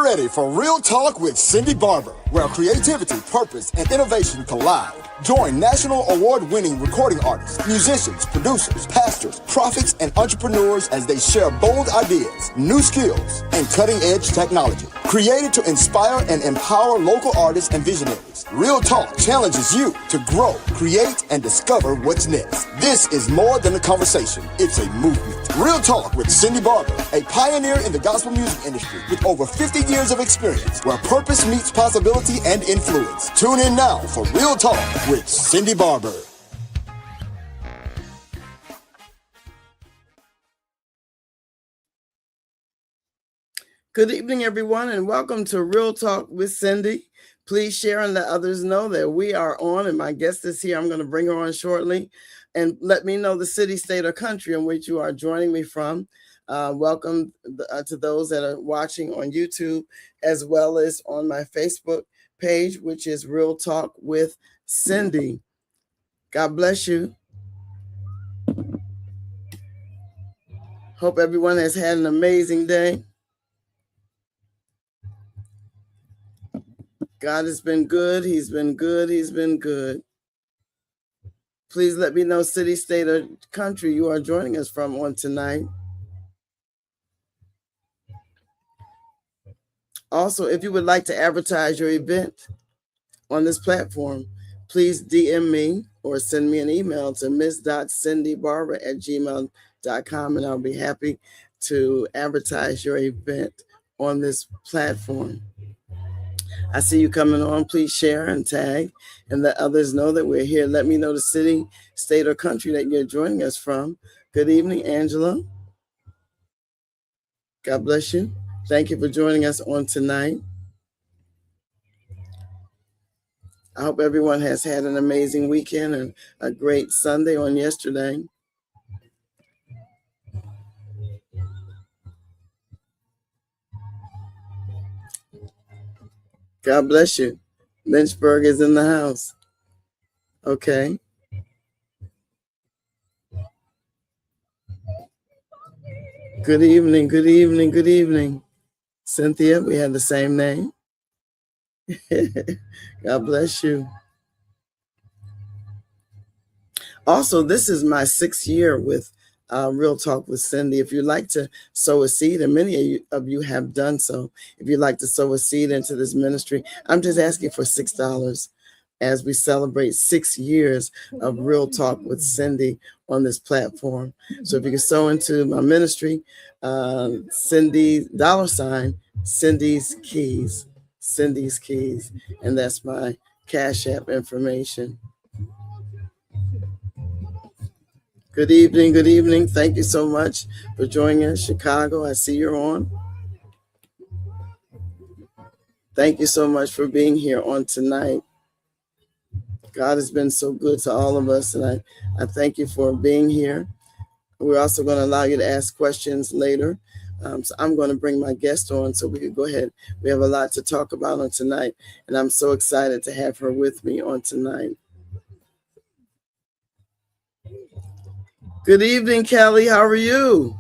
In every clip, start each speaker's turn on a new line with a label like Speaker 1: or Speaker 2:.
Speaker 1: ready for Real Talk with Cindy Barber, where creativity, purpose, and innovation collide. Join national award-winning recording artists, musicians, producers, pastors, prophets, and entrepreneurs as they share bold ideas, new skills, and cutting-edge technology. Created to inspire and empower local artists and visionaries, Real Talk challenges you to grow, create, and discover what's next. This is more than a conversation. It's a movement. Real Talk with Cindy Barber, a pioneer in the gospel music industry with over 50 years of experience, where purpose meets possibility and influence. Tune in now for Real Talk with Cindy Barber.
Speaker 2: Good evening, everyone, and welcome to Real Talk with Cindy. Please share and let others know that we are on, and my guest is here. I'm going to bring her on shortly. And let me know the city, state, or country in which you are joining me from. Welcome to those that are watching on YouTube, as well as on my Facebook page, which is Real Talk with Cindy. God bless you. Hope everyone has had an amazing day. God has been good. He's been good. He's been good. Please let me know city, state, or country you are joining us from on tonight. Also, if you would like to advertise your event on this platform, please DM me or send me an email to miss.cindybarber@gmail.com, and I'll be happy to advertise your event on this platform. I see you coming on. Please share and tag and let others know that we're here. Let me know the city, state, or country that you're joining us from. Good evening, Angela. God bless you. Thank you for joining us on tonight. I hope everyone has had an amazing weekend and a great Sunday on yesterday. God bless you. Lynchburg is in the house. Okay. Good evening, good evening, good evening. Cynthia, we have the same name. God bless you. Also, this is my 6th year with Real Talk with Cindy. If you'd like to sow a seed, and many of you have done so, if you'd like to sow a seed into this ministry, I'm just asking for $6 as we celebrate 6 years of Real Talk with Cindy on this platform. So if you can sow into my ministry, Cindy $, Cindy's Keys, Cindy's Keys, and that's my Cash App information. Good evening, good evening. Thank you so much for joining us. Chicago, I see you're on. Thank you so much for being here on tonight. God has been so good to all of us, and I thank you for being here. We're also going to allow you to ask questions later. So I'm going to bring my guest on so we can go ahead. We have a lot to talk about on tonight, and I'm so excited to have her with me on tonight. Good evening, Kelly. How are you?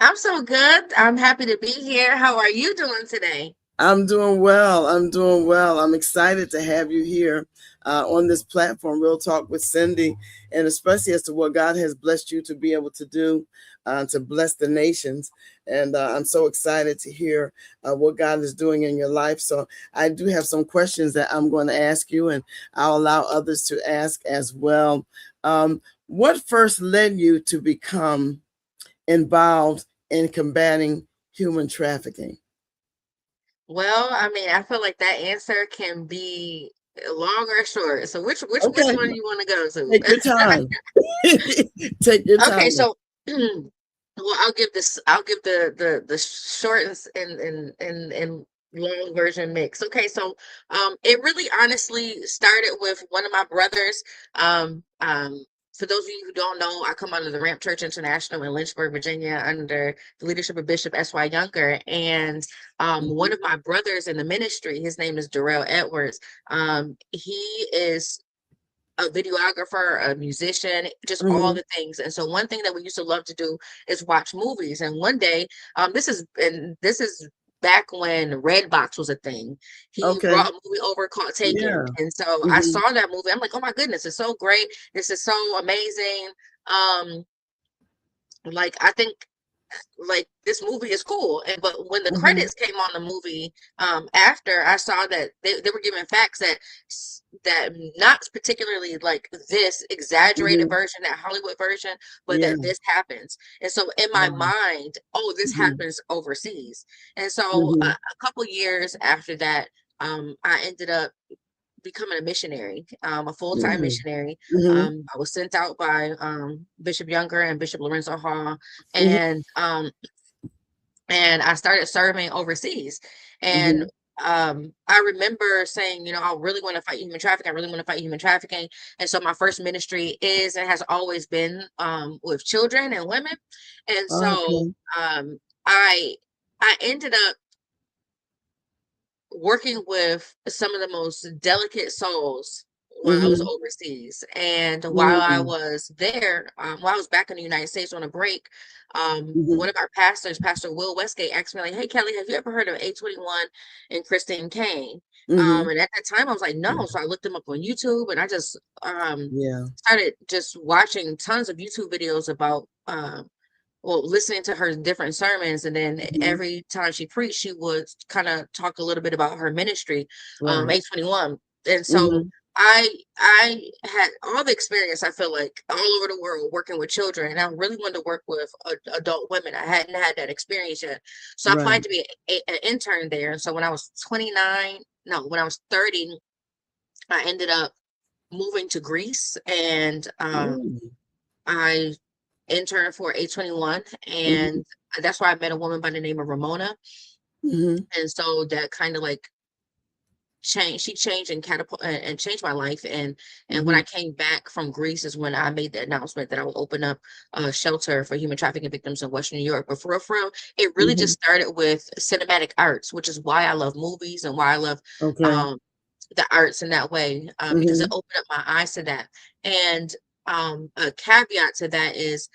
Speaker 3: I'm so good. I'm happy to be here. How are you doing today?
Speaker 2: I'm doing well. I'm doing well. I'm excited to have you here on this platform, Real Talk with Cindy, and especially as to what God has blessed you to be able to do to bless the nations. And I'm so excited to hear what God is doing in your life. So I do have some questions that I'm going to ask you, and I'll allow others to ask as well. What first led you to become involved in combating human trafficking?
Speaker 3: Well, I mean, I feel like that answer can be long or short. So which one do you want to go to?
Speaker 2: Take your time. Take your time.
Speaker 3: Okay, so well, I'll give the short and long version mix. Okay, so it really honestly started with one of my brothers. For those of you who don't know, I come under the Ramp Church International in Lynchburg, Virginia, under the leadership of Bishop S.Y. Younger. And one of my brothers in the ministry, his name is Darrell Edwards. He is a videographer, a musician, just all
Speaker 2: Mhm.
Speaker 3: the things. And so one thing that we used to love to do is watch movies. And one day, this is back when Redbox was a thing. He
Speaker 2: Okay.
Speaker 3: brought a movie over called Taken.
Speaker 2: Yeah.
Speaker 3: And so I
Speaker 2: Mhm.
Speaker 3: saw that movie. I'm like, oh my goodness, it's so great. This is so amazing. Um, like I think like this movie is cool. And but when the
Speaker 2: Mhm.
Speaker 3: credits came on the movie, after I saw that they were giving facts that that not particularly like this exaggerated
Speaker 2: Mhm.
Speaker 3: version, that Hollywood version, but
Speaker 2: Yeah.
Speaker 3: that this happens. And so in my
Speaker 2: Wow.
Speaker 3: mind, oh, this
Speaker 2: Mhm.
Speaker 3: happens overseas. And so
Speaker 2: Mhm.
Speaker 3: a couple years after that, I ended up becoming a missionary, a full-time
Speaker 2: Mm.
Speaker 3: missionary.
Speaker 2: Mhm.
Speaker 3: I was sent out by Bishop Younger and Bishop Lorenzo Hall,
Speaker 2: Mhm.
Speaker 3: and I started serving overseas. And
Speaker 2: Mhm.
Speaker 3: I remember saying, you know, I really want to fight human trafficking. I really want to fight human trafficking. And so my first ministry is and has always been with children and women. And so
Speaker 2: Okay.
Speaker 3: um, I I ended up working with some of the most delicate souls while I was
Speaker 2: Mhm.
Speaker 3: overseas. And while I
Speaker 2: Mm.
Speaker 3: was there, while I was back in the United States on a break, one
Speaker 2: Mhm.
Speaker 3: of our pastors, Pastor Will Westgate, asked me, like, hey, Kelly, have you ever heard of A21 and Christine Kane?
Speaker 2: Mhm.
Speaker 3: And at that time, I was like,
Speaker 2: Yeah.
Speaker 3: no. So I looked them up on YouTube and I just
Speaker 2: Yeah.
Speaker 3: started just watching tons of YouTube videos about well, listening to her different sermons, and then
Speaker 2: Mhm.
Speaker 3: every time she preached, she would kind of talk a little bit about her ministry,
Speaker 2: Right.
Speaker 3: 821. And so
Speaker 2: Mhm.
Speaker 3: I had all the experience, I feel like, all over the world working with children, and I really wanted to work with adult women. I hadn't had that experience yet. So I applied
Speaker 2: Right.
Speaker 3: to be an intern there. And so when I was 29, no, when I was 30, I ended up moving to Greece, and
Speaker 2: Mm.
Speaker 3: I interned for A21,
Speaker 2: Mhm.
Speaker 3: and that's where I met a woman by the name of Ramona.
Speaker 2: Mhm.
Speaker 3: And so that kind of like she changed and catapult and changed my life. And when I
Speaker 2: Mhm.
Speaker 3: came back from Greece is when I made the announcement that I would open up a shelter for human trafficking victims in Western New York. But for real, it really just
Speaker 2: Mhm.
Speaker 3: started with cinematic arts, which is why I love movies and why I love
Speaker 2: Okay.
Speaker 3: um the arts in that way, because it
Speaker 2: Mhm.
Speaker 3: opened up my eyes to that. And a caveat to that is,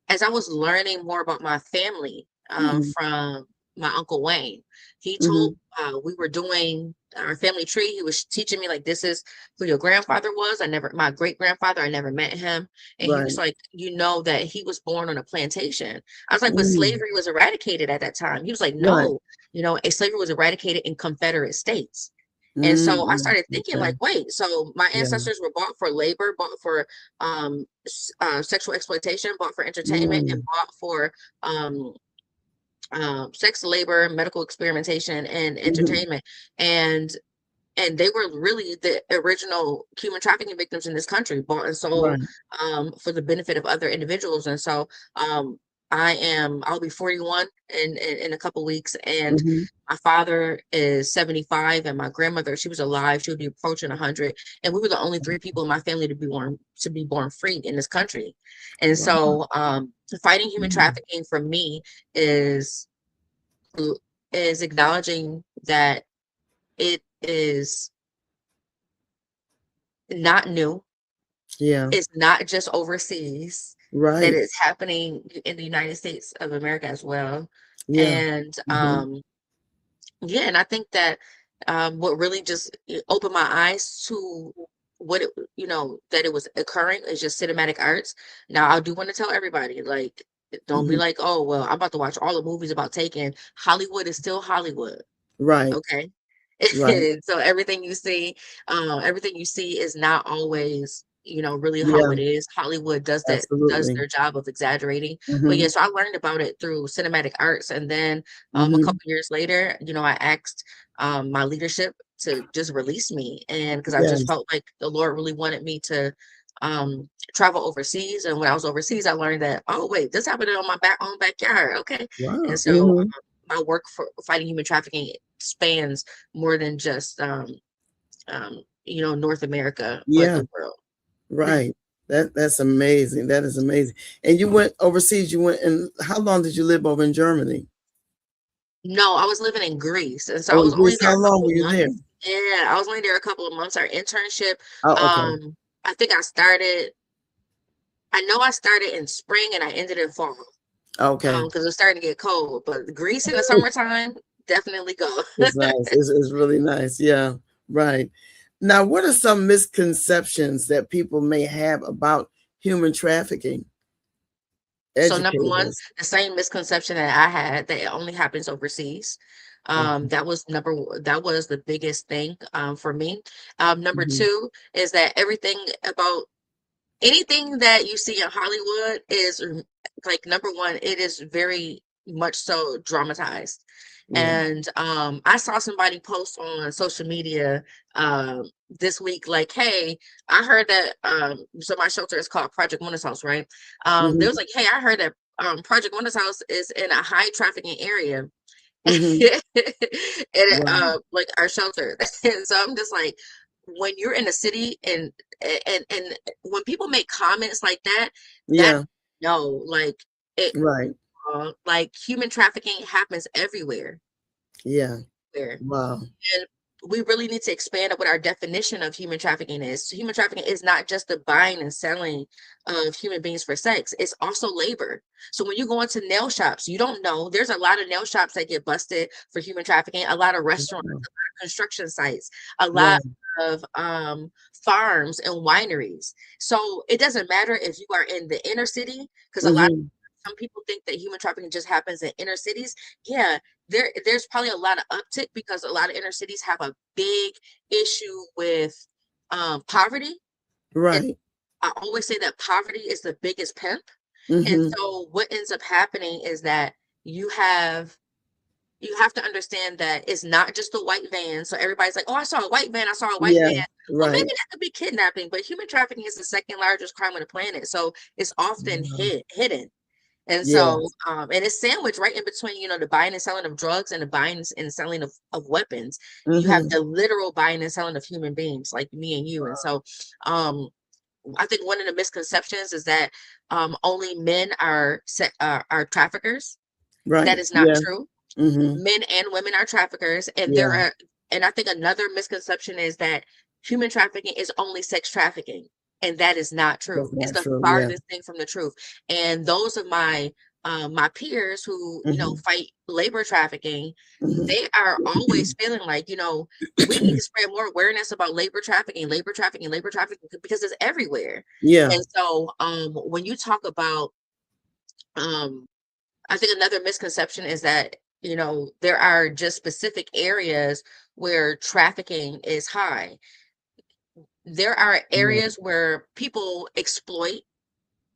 Speaker 3: as I was learning more about my family,
Speaker 2: Mhm.
Speaker 3: from my uncle Wayne, he told
Speaker 2: Mhm.
Speaker 3: we were doing our family tree. He was teaching me, like, this is who your grandfather was. I never, my great grandfather, I never met him, and he was
Speaker 2: Right.
Speaker 3: like, you know, that he was born on a plantation. I was like, but
Speaker 2: Mm.
Speaker 3: slavery was eradicated at that time. He was like,
Speaker 2: Right.
Speaker 3: no, you know, slavery was eradicated in Confederate states. And so I
Speaker 2: Mm.
Speaker 3: started thinking,
Speaker 2: Okay.
Speaker 3: like, wait, so my
Speaker 2: Yeah.
Speaker 3: ancestors were bought for labor, bought for sexual exploitation, bought for entertainment, and
Speaker 2: Mm.
Speaker 3: bought for um, sex labor, medical experimentation, and
Speaker 2: Mhm.
Speaker 3: entertainment. And they were really the original human trafficking victims in this country, bought and sold
Speaker 2: Right.
Speaker 3: for the benefit of other individuals. And so um, I'll be 41 in a couple weeks, and
Speaker 2: Mhm.
Speaker 3: my father is 75, and my grandmother, she was alive, she would be approaching 100, and we were the only three people in my family to be born free in this country. And
Speaker 2: Wow.
Speaker 3: so fighting human
Speaker 2: Mm.
Speaker 3: trafficking for me is is acknowledging that it is not new.
Speaker 2: Yeah.
Speaker 3: It's not just overseas, that
Speaker 2: Right.
Speaker 3: it's happening in the United States of America as well.
Speaker 2: Yeah.
Speaker 3: And
Speaker 2: Mhm.
Speaker 3: yeah, and I think that what really just opened my eyes to what it, you know, that it was occurring is just cinematic arts. Now, I do want to tell everybody, like, don't be
Speaker 2: Mhm.
Speaker 3: like, oh, well, I'm about to watch all the movies about Taken. Hollywood is still Hollywood.
Speaker 2: Right.
Speaker 3: Okay.
Speaker 2: Right.
Speaker 3: So everything you see is not always, you know, really how
Speaker 2: Yeah.
Speaker 3: it is. Hollywood does
Speaker 2: Absolutely.
Speaker 3: their job of exaggerating. But yeah,
Speaker 2: Mhm.
Speaker 3: so I learned about it through cinematic arts. And then a
Speaker 2: Mhm.
Speaker 3: couple years later, you know, I asked my leadership to just release me. And because I just
Speaker 2: Yes.
Speaker 3: felt like the Lord really wanted me to travel overseas. And when I was overseas, I learned that, oh wait, this happened on my own backyard. Okay. And
Speaker 2: Wow.
Speaker 3: so
Speaker 2: Mhm.
Speaker 3: my work for fighting human trafficking spans more than just you know, North America, but
Speaker 2: Yeah.
Speaker 3: the world.
Speaker 2: Right. That's amazing. That is amazing. And you went overseas. You went and how long did you live over in Germany?
Speaker 3: No, I was living in Greece, and so I
Speaker 2: Oh,
Speaker 3: was
Speaker 2: in
Speaker 3: only
Speaker 2: Greece.
Speaker 3: there
Speaker 2: How
Speaker 3: a
Speaker 2: long
Speaker 3: couple
Speaker 2: were
Speaker 3: of
Speaker 2: you there?
Speaker 3: months. Yeah, I was only there a couple of months. Our internship,
Speaker 2: Oh, okay.
Speaker 3: um, I think I know I started in spring and I ended in fall.
Speaker 2: Okay.
Speaker 3: Because it's starting to get cold. But Greece in the summertime, definitely go.
Speaker 2: It's nice. It's really nice. Yeah, right. Now, what are some misconceptions that people may have about human trafficking?
Speaker 3: So number
Speaker 2: Educate
Speaker 3: one,
Speaker 2: us.
Speaker 3: the same misconception that I had that it only happens overseas.
Speaker 2: Okay.
Speaker 3: That was that was the biggest thing for me. Number
Speaker 2: Mhm.
Speaker 3: two is that everything about anything that you see in Hollywood is like number one, it is very much so dramatized.
Speaker 2: Yeah.
Speaker 3: And I saw somebody post on social media this week, like, hey, I heard that so my shelter is called Project Wonders House, right? There
Speaker 2: Hmm.
Speaker 3: was like, hey, I heard that Project Wonders House is in a high trafficking area.
Speaker 2: Hmm.
Speaker 3: And
Speaker 2: Wow.
Speaker 3: like our shelter. And so I'm just like, when you're in a city and when people make comments like that, that
Speaker 2: Yeah.
Speaker 3: no, like it
Speaker 2: Right.
Speaker 3: like human trafficking happens everywhere.
Speaker 2: Yeah.
Speaker 3: Where
Speaker 2: Wow.
Speaker 3: and we really need to expand on what our definition of human trafficking is. So human trafficking is not just the buying and selling of human beings for sex, it's also labor. So when you go into nail shops, you don't know, there's a lot of nail shops that get busted for human trafficking, a lot of restaurants,
Speaker 2: Wow.
Speaker 3: a lot of construction sites, a lot
Speaker 2: Right.
Speaker 3: of farms and wineries. So it doesn't matter if you are in the inner city, because a lot
Speaker 2: Hmm.
Speaker 3: some people think that human trafficking just happens in inner cities. Yeah, there's probably a lot of uptick because a lot of inner cities have a big issue with poverty. And
Speaker 2: Right.
Speaker 3: I always say that poverty is the biggest pimp. And
Speaker 2: Hmm.
Speaker 3: so what ends up happening is that you have you have to understand that it's not just a white van. So everybody's like, oh, I saw a white van, I saw a white
Speaker 2: Yeah.
Speaker 3: van. Well, maybe
Speaker 2: Right.
Speaker 3: that could be kidnapping, but human trafficking is the second largest crime on the planet. So it's often
Speaker 2: Wow.
Speaker 3: hidden. And so,
Speaker 2: Yes.
Speaker 3: and it's sandwiched right in between, the buying and selling of drugs and the buying and selling of weapons. You have
Speaker 2: Hmm.
Speaker 3: the literal buying and selling of human beings like me and you. And so, um, I think one of the misconceptions is that only men are traffickers. That
Speaker 2: Right.
Speaker 3: is not
Speaker 2: Yeah.
Speaker 3: true.
Speaker 2: Hmm.
Speaker 3: Men and women are traffickers, and
Speaker 2: Yeah.
Speaker 3: and I think another misconception is that human trafficking is only sex trafficking, and that is not
Speaker 2: That's
Speaker 3: true. It's
Speaker 2: not
Speaker 3: the
Speaker 2: true. Yeah.
Speaker 3: farthest thing from the truth. And those of my peers who
Speaker 2: Hmm.
Speaker 3: fight labor trafficking,
Speaker 2: Hmm.
Speaker 3: they are always feeling like we need to spread more awareness about labor trafficking, labor trafficking because it's everywhere.
Speaker 2: Yeah.
Speaker 3: And so when you talk about um I think another misconception is that, there are just specific areas where trafficking is high. There are
Speaker 2: Right.
Speaker 3: areas where people exploit.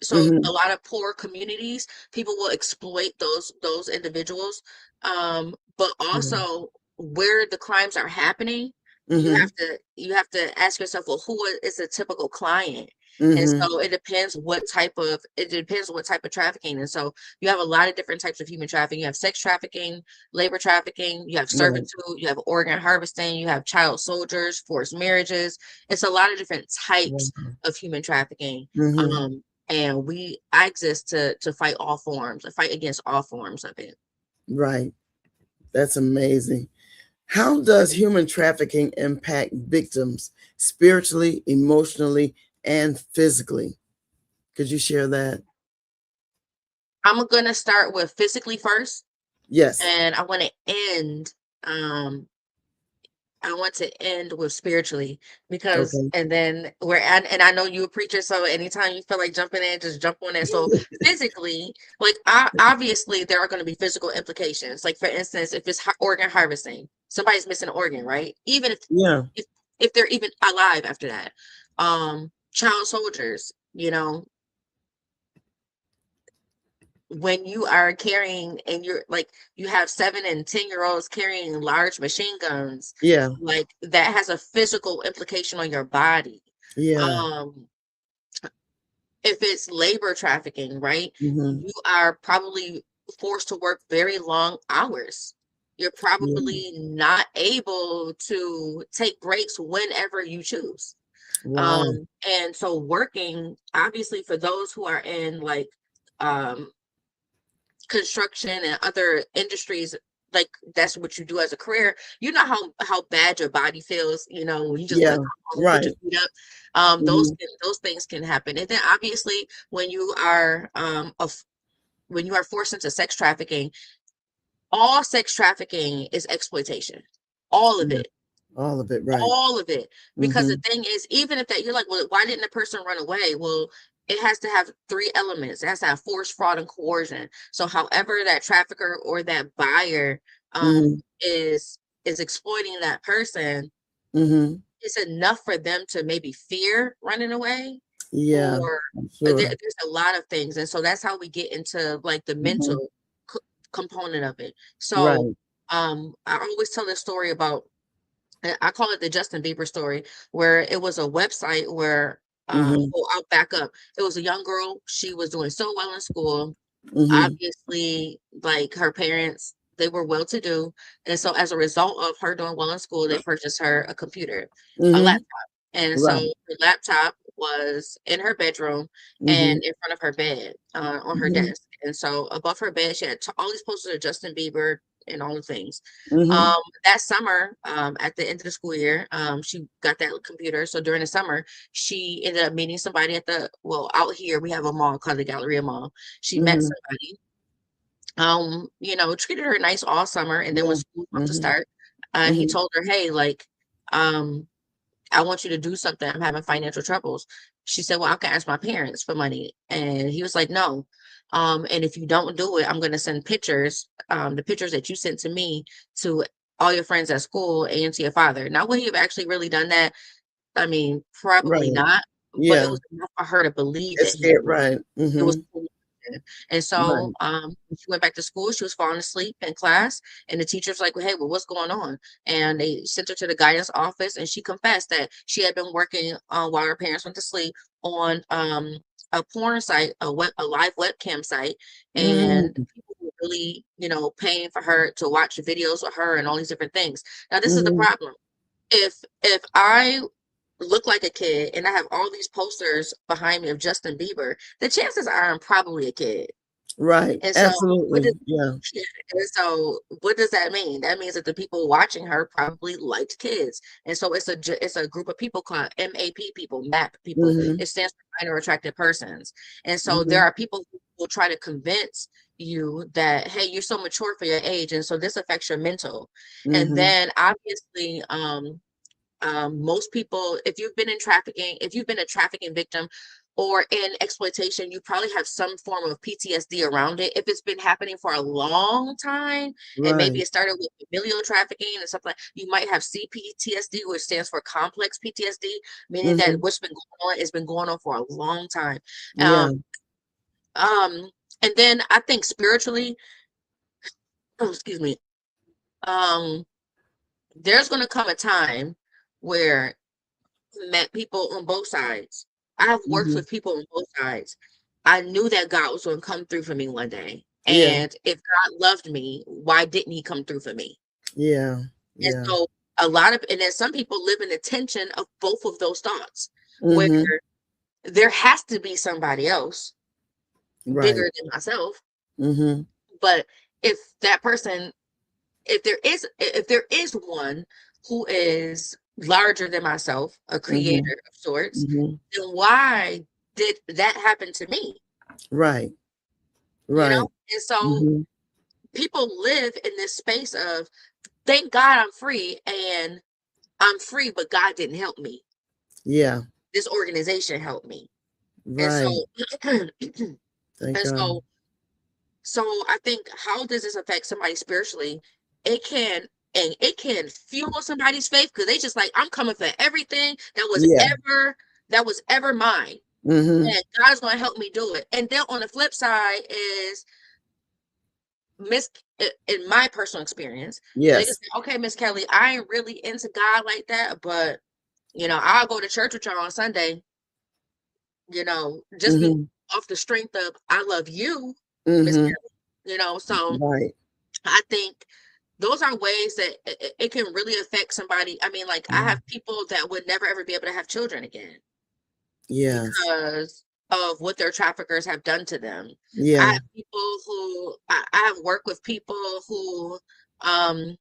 Speaker 3: So a
Speaker 2: Hmm.
Speaker 3: lot of poor communities, people will exploit those individuals. But
Speaker 2: Yeah.
Speaker 3: also where the crimes are happening,
Speaker 2: Hmm.
Speaker 3: you have to ask yourself, well, who is a typical client? And
Speaker 2: Hmm.
Speaker 3: so it depends what type of trafficking. And so you have a lot of different types of human trafficking. You have sex trafficking, labor trafficking, you have
Speaker 2: Right.
Speaker 3: servitude, you have organ harvesting, you have child soldiers, forced marriages. It's a lot of different types of human trafficking.
Speaker 2: Hmm.
Speaker 3: Um, and I exist to fight all forms, to fight against all forms of it.
Speaker 2: Right. That's amazing. How does human trafficking impact victims spiritually, emotionally, and physically? Could you share that?
Speaker 3: I'm gonna start with physically first,
Speaker 2: Yes.
Speaker 3: and um I want to end with spiritually because
Speaker 2: Okay.
Speaker 3: and then and I know you a preacher, so anytime you feel like jumping in, just jump on it. So physically, like obviously there are going to be physical implications. Like for instance, if it's organ harvesting, somebody's missing an organ, right? Even
Speaker 2: Yeah.
Speaker 3: if if they're even alive after that. Child soldiers, when you are carrying and you're like you have 7 and 10 year olds carrying large machine guns,
Speaker 2: Yeah.
Speaker 3: like that has a physical implication on your body.
Speaker 2: Yeah.
Speaker 3: um if it's labor trafficking, right,
Speaker 2: Hmm.
Speaker 3: you are probably forced to work very long hours. You're
Speaker 2: Yeah.
Speaker 3: probably not able to take breaks whenever you choose.
Speaker 2: Wow.
Speaker 3: And so working obviously for those who are in like um construction and other industries like that's what you do as a career, you know how bad your body feels, you know, when you just want
Speaker 2: Yeah.
Speaker 3: to come home and put
Speaker 2: Right.
Speaker 3: your feet up.
Speaker 2: Mhm.
Speaker 3: Those things can happen. And then obviously when you are when you are forced into sex trafficking, all sex trafficking is exploitation. All of
Speaker 2: Yeah.
Speaker 3: it.
Speaker 2: All of it. Right.
Speaker 3: All of it. Because the
Speaker 2: Mhm.
Speaker 3: thing is, even if that you're like, well, why didn't the person run away? Well, it has to have three elements. It has to have force, fraud, and coercion. So however that trafficker or that buyer
Speaker 2: Mhm.
Speaker 3: is exploiting that person,
Speaker 2: Mhm.
Speaker 3: it's enough for them to maybe fear running away,
Speaker 2: Yeah.
Speaker 3: or
Speaker 2: I'm sure.
Speaker 3: there's a lot of things. And so that's how we get into like the
Speaker 2: Mhm.
Speaker 3: mental component of it. So
Speaker 2: Right.
Speaker 3: I always tell this story about, I call it the Justin Bieber story, where it was a website where,
Speaker 2: Mhm.
Speaker 3: well, I'll back up. It was a young girl. She was doing so well in school.
Speaker 2: Mhm.
Speaker 3: Obviously, like her parents, they were well to do. And so as a result of her doing well in school, they purchased her a computer, a
Speaker 2: Mhm.
Speaker 3: laptop. And so
Speaker 2: Right.
Speaker 3: the laptop was in her bedroom and
Speaker 2: Mhm.
Speaker 3: in front of her bed, on her
Speaker 2: Mhm.
Speaker 3: desk. And so above her bed, she had all these posters of Justin Bieber and all the things.
Speaker 2: Mhm.
Speaker 3: That summer, at the end of the school year, she got that computer. So during the summer, she ended up meeting somebody at well, out here, we have a mall called the Galleria Mall. She met
Speaker 2: Mhm.
Speaker 3: somebody, treated her nice all summer. And then when
Speaker 2: Yeah.
Speaker 3: school was about to
Speaker 2: Mhm.
Speaker 3: start, he
Speaker 2: Mhm.
Speaker 3: told her, hey, like, um, I want you to do something. I'm having financial troubles. She said, well, I can ask my parents for money. And he was like, no. And if you don't do it, I'm going to send pictures, the pictures that you sent to me, to all your friends at school and to your father. Now, would he have actually really done that? I mean, probably
Speaker 2: Right.
Speaker 3: not, but it
Speaker 2: Yeah.
Speaker 3: was enough for her to believe that
Speaker 2: It's
Speaker 3: he
Speaker 2: scared.
Speaker 3: did.
Speaker 2: Right.
Speaker 3: It was
Speaker 2: Mhm.
Speaker 3: cool. And so,
Speaker 2: Right.
Speaker 3: when she went back to school, she was falling asleep in class, and the teacher's like, well, hey, well, what's going on? And they sent her to the guidance office, and she confessed that she had been working, while her parents went to sleep, on a porn site, a live webcam site, and
Speaker 2: Mhm.
Speaker 3: people were really, paying for her to watch videos of her and all these different things. Now, this is the
Speaker 2: Mhm.
Speaker 3: problem. If I look like a kid and I have all these posters behind me of Justin Bieber, the chances are I'm probably a kid.
Speaker 2: Right.
Speaker 3: And so what does
Speaker 2: Absolutely. Yeah.
Speaker 3: and so what does that mean? That means that the people watching her probably liked kids. And so it's a group of people called MAP people, MAP people.
Speaker 2: Mhm.
Speaker 3: It stands for minor attracted persons. And so there
Speaker 2: Mhm.
Speaker 3: are people who will try to convince you that, hey, you're so mature for your age, and so this affects your mental. And
Speaker 2: Mhm.
Speaker 3: then obviously, most people, if you've been a trafficking victim or in exploitation, you probably have some form of PTSD around it. If it's been happening for a long time, and maybe
Speaker 2: Right.
Speaker 3: it started with familial trafficking and stuff like, you might have CPTSD, which stands for complex PTSD, meaning that
Speaker 2: Mhm.
Speaker 3: what's been going on has been going on for a long time.
Speaker 2: Yeah.
Speaker 3: Um, um, and then I think spiritually, oh, excuse me, um, there's going to come a time where met people on both sides. I've worked
Speaker 2: Mhm.
Speaker 3: with people on both sides. I knew that God was going to come through for me one day.
Speaker 2: Yeah.
Speaker 3: And if God loved me, why didn't he come through for me?
Speaker 2: Yeah.
Speaker 3: And
Speaker 2: Yeah.
Speaker 3: so and then some people live in the tension of both of those thoughts, where
Speaker 2: Mhm.
Speaker 3: there has to be somebody else
Speaker 2: Right.
Speaker 3: bigger than myself.
Speaker 2: Mhm.
Speaker 3: But if that person, if there is one who is larger than myself, a
Speaker 2: Mhm.
Speaker 3: creator of sorts,
Speaker 2: Mhm.
Speaker 3: then why did that happen to me?
Speaker 2: Right.
Speaker 3: You know?
Speaker 2: Right.
Speaker 3: And so
Speaker 2: Mhm.
Speaker 3: people live in this space of, thank God I'm free, and I'm free, but God didn't help me.
Speaker 2: Yeah.
Speaker 3: This organization helped me. And so
Speaker 2: Right.
Speaker 3: and
Speaker 2: Thank God.
Speaker 3: so I think, how does this affect somebody spiritually? It can, and it can fuel somebody's faith, because they just like, I'm coming for everything
Speaker 2: Yeah.
Speaker 3: that was ever mine.
Speaker 2: Mhm.
Speaker 3: And God's gonna help me do it. And then on the flip side is Miss in my personal experience, they
Speaker 2: Yes.
Speaker 3: just say, okay, Miss Kelly, I ain't really into God like that, but I'll go to church with y'all on Sunday, just be
Speaker 2: Mhm.
Speaker 3: off the strength of I love you, Miss
Speaker 2: Mhm.
Speaker 3: Kelly. So
Speaker 2: Right.
Speaker 3: I think those are ways that it can really affect somebody. I mean, like, I
Speaker 2: Mm.
Speaker 3: have people that would never ever be able to have children again
Speaker 2: Yes.
Speaker 3: because of what their traffickers have done to them. I
Speaker 2: Yeah.
Speaker 3: have people who I have worked with people who um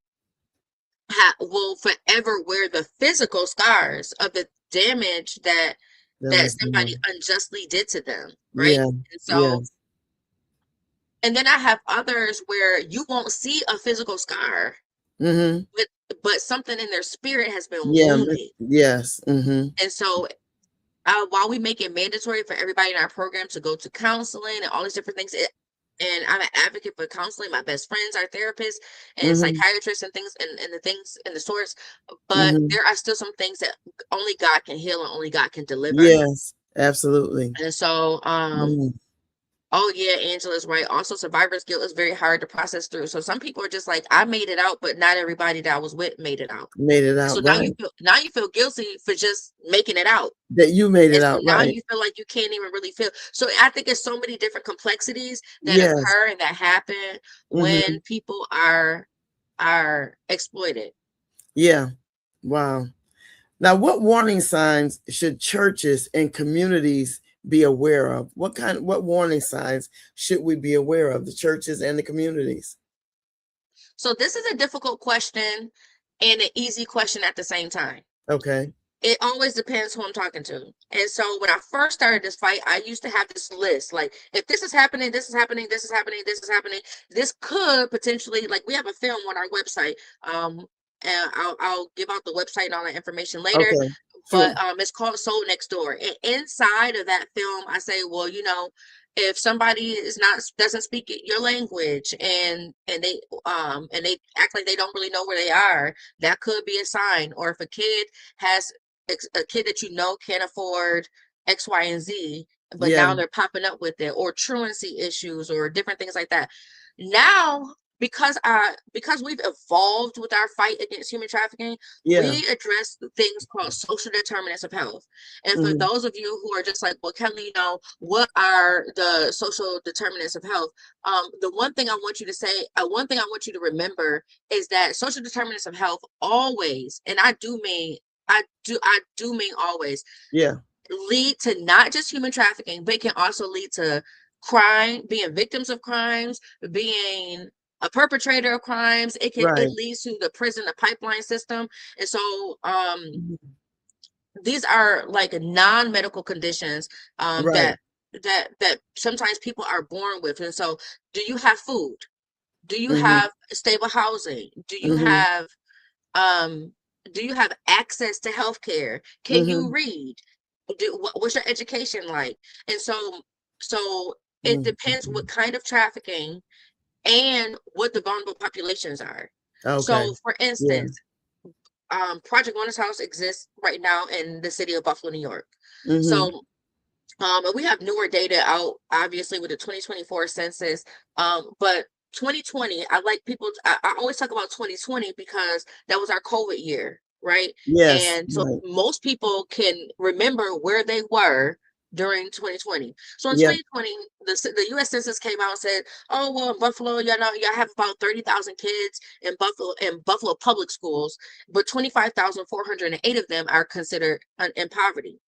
Speaker 3: will forever wear the physical scars of the damage that
Speaker 2: That was
Speaker 3: somebody unjustly did to them, right?
Speaker 2: yeah,
Speaker 3: And
Speaker 2: yeah.
Speaker 3: so, and then I have others where you won't see a physical scar,
Speaker 2: Mm-hmm.
Speaker 3: but something in their spirit has been
Speaker 2: Yeah.
Speaker 3: wounded.
Speaker 2: Yes. Mm-hmm.
Speaker 3: And so, while we make it mandatory for everybody in our program to go to counseling and all these different things, and I'm an advocate for counseling. My best friends are therapists and
Speaker 2: Mm-hmm.
Speaker 3: psychiatrists and things and the things and the sorts. But
Speaker 2: Mm-hmm.
Speaker 3: there are still some things that only God can heal and only God can deliver.
Speaker 2: Yes, absolutely.
Speaker 3: And so,
Speaker 2: Mm.
Speaker 3: oh yeah, Angela's right. Also, survivor's guilt is very hard to process through. So some people are just like, I made it out, but not everybody that I was with made it out.
Speaker 2: Made it
Speaker 3: And so
Speaker 2: out right.
Speaker 3: now you feel guilty for just making it out.
Speaker 2: That you made
Speaker 3: And
Speaker 2: it
Speaker 3: so
Speaker 2: out
Speaker 3: now
Speaker 2: right.
Speaker 3: you feel like you can't even really feel. So I think it's so many different complexities that
Speaker 2: Yes.
Speaker 3: occur and that happen
Speaker 2: Mm-hmm.
Speaker 3: when people are exploited.
Speaker 2: Yeah. Wow. Now, what warning signs should churches and communities be aware of? What warning signs should we be aware of, the churches and the communities?
Speaker 3: So this is a difficult question and an easy question at the same time.
Speaker 2: Okay.
Speaker 3: It always depends who I'm talking to. And so when I first started this fight, I used to have this list. Like, if this is happening, this is happening, this is happening, this is happening, this could potentially, like, we have a film on our website. And I'll give out the website and all that information later.
Speaker 2: Okay. Sure.
Speaker 3: But it's called Soul Next Door. And inside of that film, I say, well, if somebody doesn't speak your language and they act like they don't really know where they are, that could be a sign. Or if a kid has a kid that can't afford X, Y, and Z, but
Speaker 2: Yeah.
Speaker 3: now they're popping up with it, or truancy issues, or different things like that. Now, because we've evolved with our fight against human trafficking,
Speaker 2: Yeah.
Speaker 3: we address things called social determinants of health. And for
Speaker 2: Mm-hmm.
Speaker 3: those of you who are just like, well, Kelly, what are the social determinants of health? The one thing I want you to say, one thing I want you to remember is that social determinants of health always, and I do mean always,
Speaker 2: Yeah.
Speaker 3: lead to not just human trafficking, but it can also lead to crime, being victims of crimes, being a perpetrator of crimes. It
Speaker 2: Right.
Speaker 3: leads to the prison, the pipeline system. And so
Speaker 2: Mhm.
Speaker 3: these are like non-medical conditions
Speaker 2: Right.
Speaker 3: that sometimes people are born with. And so, do you have food? Do you
Speaker 2: Mm-hmm.
Speaker 3: have stable housing?
Speaker 2: Mm-hmm.
Speaker 3: Um do you have access to healthcare? Can you
Speaker 2: Mm-hmm.
Speaker 3: read? What's your education like? And so it depends
Speaker 2: Mm-hmm.
Speaker 3: what kind of trafficking and what the vulnerable populations are.
Speaker 2: Okay.
Speaker 3: So for
Speaker 2: Yeah.
Speaker 3: instance, Project Wellness House exists right now in the city of Buffalo, New York.
Speaker 2: Mm-hmm.
Speaker 3: So and we have newer data out, obviously, with the 2024 census. But 2020, I always talk about 2020 because that was our COVID year, right?
Speaker 2: Yes.
Speaker 3: And so
Speaker 2: Right.
Speaker 3: most people can remember where they were during 2020. So in
Speaker 2: Yeah.
Speaker 3: 2020, the U.S. Census came out and said, "Oh well, in Buffalo, y'all have about 30,000 kids in Buffalo public schools, but 25,408 of them are considered in poverty."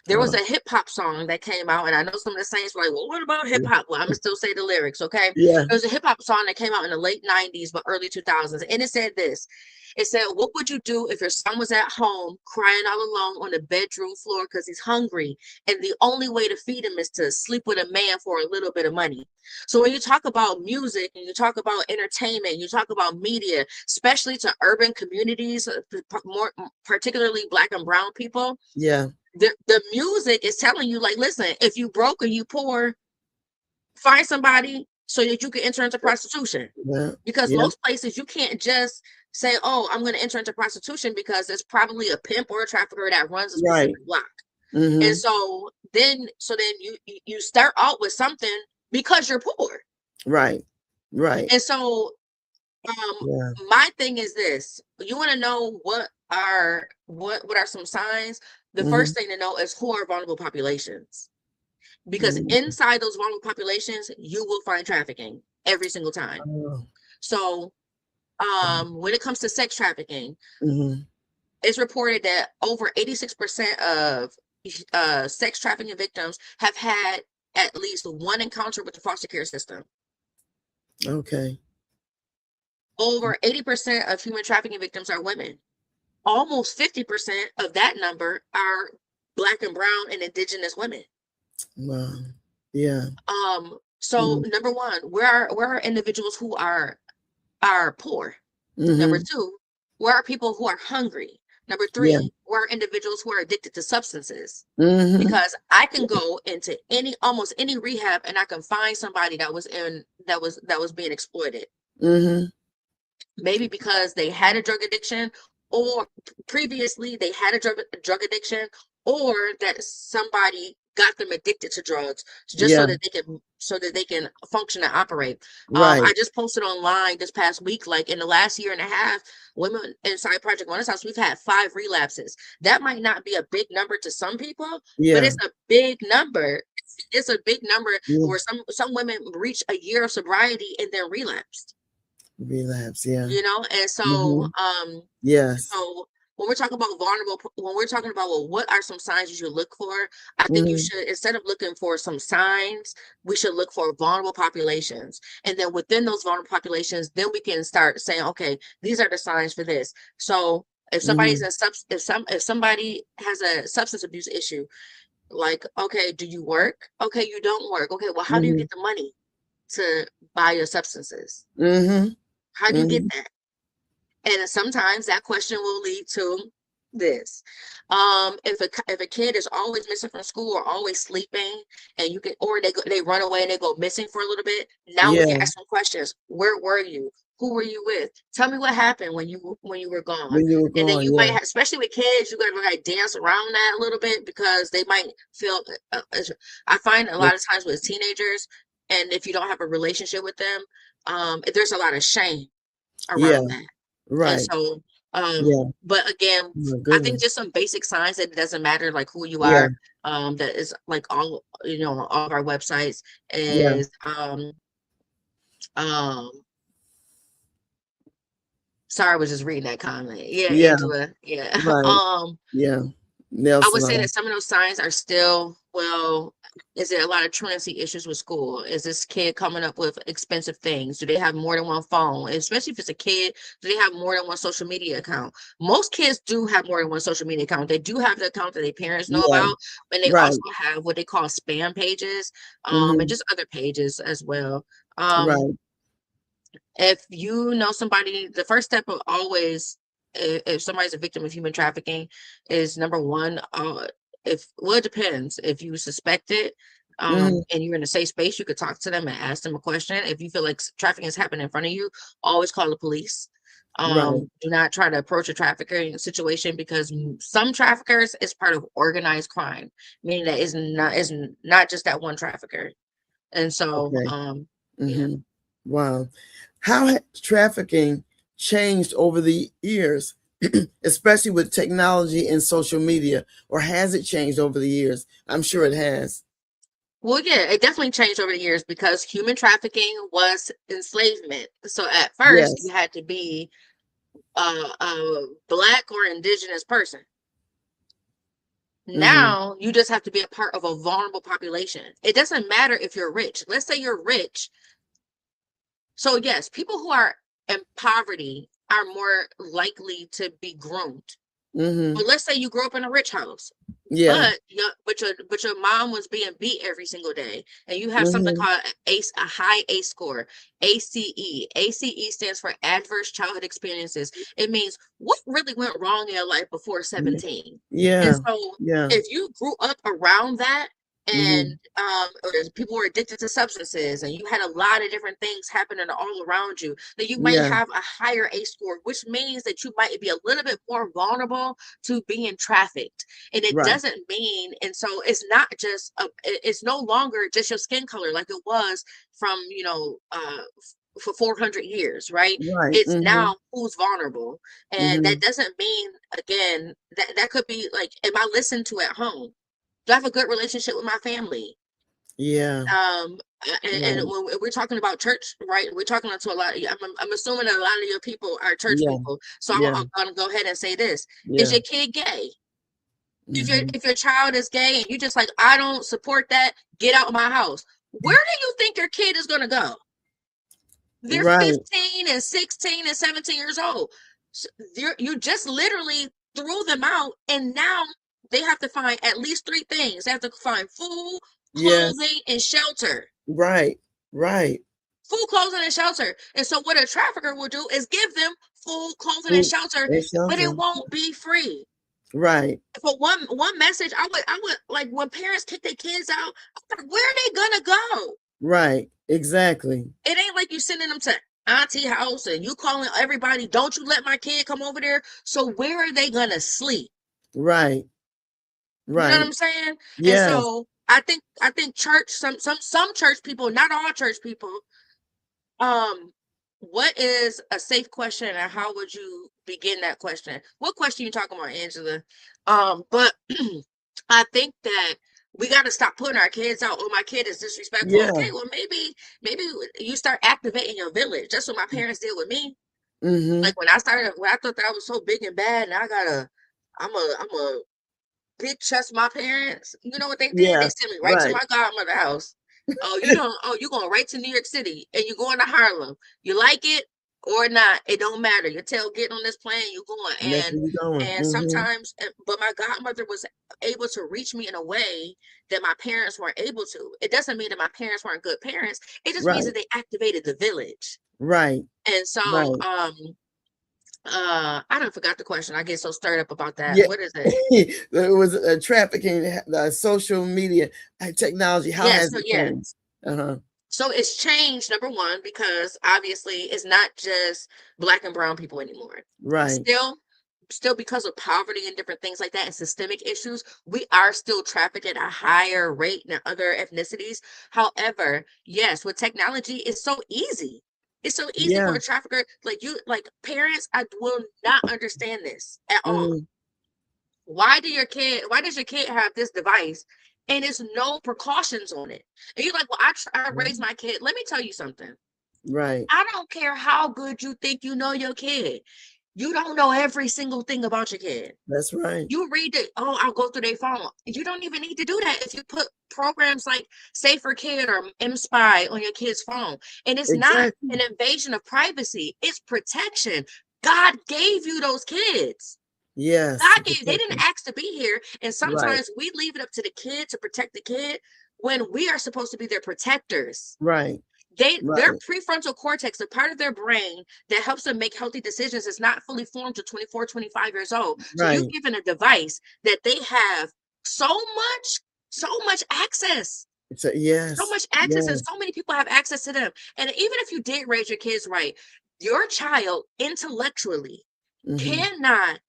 Speaker 3: There was
Speaker 2: Oh.
Speaker 3: a hip hop song that came out, and I know some of the saints were like, well, what about hip hop? Well, I'm gonna still say the lyrics, okay?
Speaker 2: Yeah.
Speaker 3: There was a hip hop song that came out in the late 90s, but early 2000s, and it said this. It said, what would you do if your son was at home crying all alone on the bedroom floor because he's hungry, and the only way to feed him is to sleep with a man for a little bit of money? So when you talk about music and you talk about entertainment, you talk about media, especially to urban communities, more particularly Black and brown people,
Speaker 2: Yeah.
Speaker 3: the music is telling you, like, listen, if you broke or you poor, find somebody so that you can enter into prostitution.
Speaker 2: Yeah.
Speaker 3: Because
Speaker 2: Yeah.
Speaker 3: most places you can't just say, oh, I'm going to enter into prostitution, because there's probably a pimp or a trafficker that runs a
Speaker 2: Right.
Speaker 3: specific block. And
Speaker 2: Mm-hmm.
Speaker 3: so then you start out with something because you're poor.
Speaker 2: Right. Right.
Speaker 3: And so
Speaker 2: Yeah.
Speaker 3: my thing is this: you want to know what are some signs? The
Speaker 2: Mm-hmm.
Speaker 3: first thing to know is who are vulnerable populations, because
Speaker 2: Mm-hmm.
Speaker 3: inside those vulnerable populations you will find trafficking every single time.
Speaker 2: Oh.
Speaker 3: So when it comes to sex trafficking,
Speaker 2: Mm-hmm.
Speaker 3: it's reported that over 86% of sex trafficking victims have had at least one encounter with the foster care system.
Speaker 2: Okay.
Speaker 3: over 80% of human trafficking victims are women. Almost 50% of that number are Black and brown and indigenous women.
Speaker 2: Wow. Yeah.
Speaker 3: So number one, where are individuals who are poor? Number two, where are people who are hungry? Number
Speaker 2: Yeah.
Speaker 3: three, where are individuals who are addicted to substances?
Speaker 2: Mm-hmm.
Speaker 3: Because I can go into almost any rehab and I can find somebody that was being exploited.
Speaker 2: Mm-hmm.
Speaker 3: Maybe because they had a drug addiction, or previously they had a drug addiction, or that somebody got them addicted to drugs just
Speaker 2: Yeah.
Speaker 3: so that they can function and operate.
Speaker 2: Right.
Speaker 3: I just posted online this past week, like in the last year and a half, women inside Project Wellness House, we've had 5 relapses. That might not be a big number to some people,
Speaker 2: Yeah.
Speaker 3: but it's a big number. It's a big number
Speaker 2: Yeah.
Speaker 3: where some women reach a year of sobriety and then relapsed.
Speaker 2: Relapse. Yeah.
Speaker 3: You know, and so
Speaker 2: Yes.
Speaker 3: so when we're talking about well, what are some signs you should look for? I think you should, instead of looking for some signs, we should look for vulnerable populations. And then within those vulnerable populations, then we can start saying, okay, these are the signs for this. So if somebody's if somebody has a substance abuse issue, like, okay, do you work? Okay, you don't work. Okay, well, how do you get the money to buy your substances? How do you get that? And sometimes that question will lead to this. If a kid is always missing from school or always sleeping, and you can, or they run away and they go missing for a little bit, now we can ask them questions. Where were you? Who were you with? Tell me what happened when you were gone.
Speaker 2: When you were
Speaker 3: And then
Speaker 2: gone,
Speaker 3: you might have, especially with kids, you gotta like dance around that a little bit, because they might feel. I find a lot of times with teenagers, and if you don't have a relationship with them, there's a lot of shame
Speaker 2: Yeah.
Speaker 3: around that. And
Speaker 2: Right.
Speaker 3: so,
Speaker 2: Yeah.
Speaker 3: but again,
Speaker 2: My
Speaker 3: I
Speaker 2: goodness.
Speaker 3: think just some basic signs that it doesn't matter like who you
Speaker 2: Yeah.
Speaker 3: are, that is like all, you know, all of our websites
Speaker 2: Yeah.
Speaker 3: is, sorry, I was just reading that comment. Yeah,
Speaker 2: Yeah.
Speaker 3: Angela. Yeah.
Speaker 2: Right. Yeah. Nail
Speaker 3: I would say that
Speaker 2: salon.
Speaker 3: some of those signs are still, well, is there a lot of truancy issues with school? Is this kid coming up with expensive things? Do they have more than one phone? Especially if it's a kid, do they have more than one social media account? Most kids do have more than one social media account. They do have the account that their parents know
Speaker 2: Yeah.
Speaker 3: about, and they
Speaker 2: Right.
Speaker 3: also have what they call spam pages, and just other pages as well.
Speaker 2: Right.
Speaker 3: If you know somebody, the first step of always, if somebody's a victim of human trafficking, is number one, it depends. If you suspect it, and you're in a safe space, you could talk to them and ask them a question. If you feel like trafficking is happening in front of you, always call the police.
Speaker 2: Right.
Speaker 3: Do not try to approach a trafficking situation, because some traffickers is part of organized crime, meaning that is not just that one trafficker. And so,
Speaker 2: Okay.
Speaker 3: yeah.
Speaker 2: Wow. How has trafficking changed over the years, especially with technology and social media, or has it changed over the years? I'm sure it has.
Speaker 3: Well, yeah, it definitely changed over the years, because human trafficking was enslavement. So at first,
Speaker 2: Yes.
Speaker 3: you had to be a Black or indigenous person. Now you just have to be a part of a vulnerable population. It doesn't matter if you're rich. Let's say you're rich. So yes, people who are in poverty are more likely to be groomed. But let's say you grew up in a rich house,
Speaker 2: Yeah.
Speaker 3: but your mom was being beat every single day, and you have something called a high ACE score, ACE. ACE stands for Adverse Childhood Experiences. It means what really went wrong in your life before 17. And
Speaker 2: Yeah.
Speaker 3: so
Speaker 2: Yeah.
Speaker 3: if you grew up around that, and
Speaker 2: Mhm.
Speaker 3: or people were addicted to substances, and you had a lot of different things happening all around you, then you might
Speaker 2: Yeah.
Speaker 3: have a higher ACE score, which means that you might be a little bit more vulnerable to being trafficked. And it
Speaker 2: Right.
Speaker 3: doesn't mean, and so it's not just it's no longer just your skin color like it was from, for 400 years, right?
Speaker 2: Right.
Speaker 3: It's now who's vulnerable. And that
Speaker 2: Mhm.
Speaker 3: doesn't mean, again, that could be like, am I listened to at home? Do I have a good relationship with my family?
Speaker 2: Yeah.
Speaker 3: And
Speaker 2: Right.
Speaker 3: when we're talking about church, right? We're talking to a lot. I'm assuming that a lot of your people are church
Speaker 2: Yeah.
Speaker 3: people. So
Speaker 2: Yeah.
Speaker 3: I'm gonna go ahead and say this: is
Speaker 2: Yeah.
Speaker 3: your kid gay?
Speaker 2: Mhm.
Speaker 3: If your child is gay and you just like, I don't support that, get out of my house. Where do you think your kid is gonna go? They're
Speaker 2: Right.
Speaker 3: 15 and 16 and 17 years old. So you just literally threw them out, and now they have to find at least three things. They have to find food,
Speaker 2: Yes.
Speaker 3: clothing, and shelter.
Speaker 2: Right. Right.
Speaker 3: Food, clothing, and shelter. And so what a trafficker will do is give them food, clothing, and
Speaker 2: Food
Speaker 3: shelter,
Speaker 2: and
Speaker 3: but it
Speaker 2: shelter.
Speaker 3: won't be free.
Speaker 2: Right.
Speaker 3: For one message, I would like when parents kick their kids out, I'm like, where are they gonna go?
Speaker 2: Right. Exactly.
Speaker 3: It ain't like you sending them to auntie house and you calling everybody, don't you let my kid come over there. So where are they gonna sleep?
Speaker 2: Right.
Speaker 3: You know what
Speaker 2: Right.
Speaker 3: I'm saying? And
Speaker 2: Yes.
Speaker 3: so I think church, some church people, not all church people, um, what is a safe question and how would you begin that question? What question you talking about, Angela? But I think that we got to stop putting our kids out. Oh, my kid is disrespectful.
Speaker 2: Yeah.
Speaker 3: Okay, well maybe you start activating your village. That's what my parents did with me.
Speaker 2: Mm-hmm.
Speaker 3: Like when I thought that I was so big and bad, and I'm a big trust my parents. You know what they did? They
Speaker 2: Yes.
Speaker 3: sent me right to
Speaker 2: Right.
Speaker 3: my godmother house. Oh, you don't. Oh, you going right to New York City, and you going to Harlem. You like it or not? It don't matter. Your tail getting on this plane, you going.
Speaker 2: And that's where you're going.
Speaker 3: And
Speaker 2: Mm-hmm.
Speaker 3: sometimes, but my godmother was able to reach me in a way that my parents weren't able to. It doesn't mean that my parents weren't good parents. It just means
Speaker 2: Right.
Speaker 3: that they activated the village.
Speaker 2: Right.
Speaker 3: And so,
Speaker 2: Right.
Speaker 3: I don't forgot the question. I get so stirred up about that.
Speaker 2: Yeah.
Speaker 3: What is it?
Speaker 2: It was trafficking, the social media technology. How
Speaker 3: Yes,
Speaker 2: has
Speaker 3: so
Speaker 2: it
Speaker 3: yeah.
Speaker 2: changed? Uh-huh.
Speaker 3: So it's changed, number one, because obviously it's not just black and brown people anymore.
Speaker 2: Right.
Speaker 3: Still because of poverty and different things like that and systemic issues, we are still trafficked at a higher rate than other ethnicities. However, yes, with technology, it's so easy. It's so easy
Speaker 2: Yeah.
Speaker 3: for a trafficker, like parents, I will not understand this at all.
Speaker 2: Mm-hmm.
Speaker 3: Why does your kid have this device and there's no precautions on it? And you're like, well, I raised my kid. Let me tell you something.
Speaker 2: Right.
Speaker 3: I don't care how good you think you know your kid. You don't know every single thing about your kid.
Speaker 2: That's right.
Speaker 3: You read it, oh, I'll go through their phone. You don't even need to do that if you put programs like Safer Kid or MSpy on your kid's phone. And it's not
Speaker 2: Exactly.
Speaker 3: an invasion of privacy, it's protection. God gave you those kids.
Speaker 2: Yes.
Speaker 3: God gave, they didn't
Speaker 2: Protection.
Speaker 3: ask to be here. And
Speaker 2: Right.
Speaker 3: sometimes we leave it up to the kid to protect the kid when we are supposed to be their protectors.
Speaker 2: Right.
Speaker 3: Their
Speaker 2: Right.
Speaker 3: prefrontal cortex, the part of their brain that helps them make healthy decisions, is not fully formed to 24, 25 years old. So you've
Speaker 2: Right.
Speaker 3: given a device that they have so much access.
Speaker 2: So
Speaker 3: So
Speaker 2: yes.
Speaker 3: much access, and
Speaker 2: Yes.
Speaker 3: so many people have access to them. And even if you did raise your kids right, your child intellectually
Speaker 2: Mm-hmm.
Speaker 3: cannot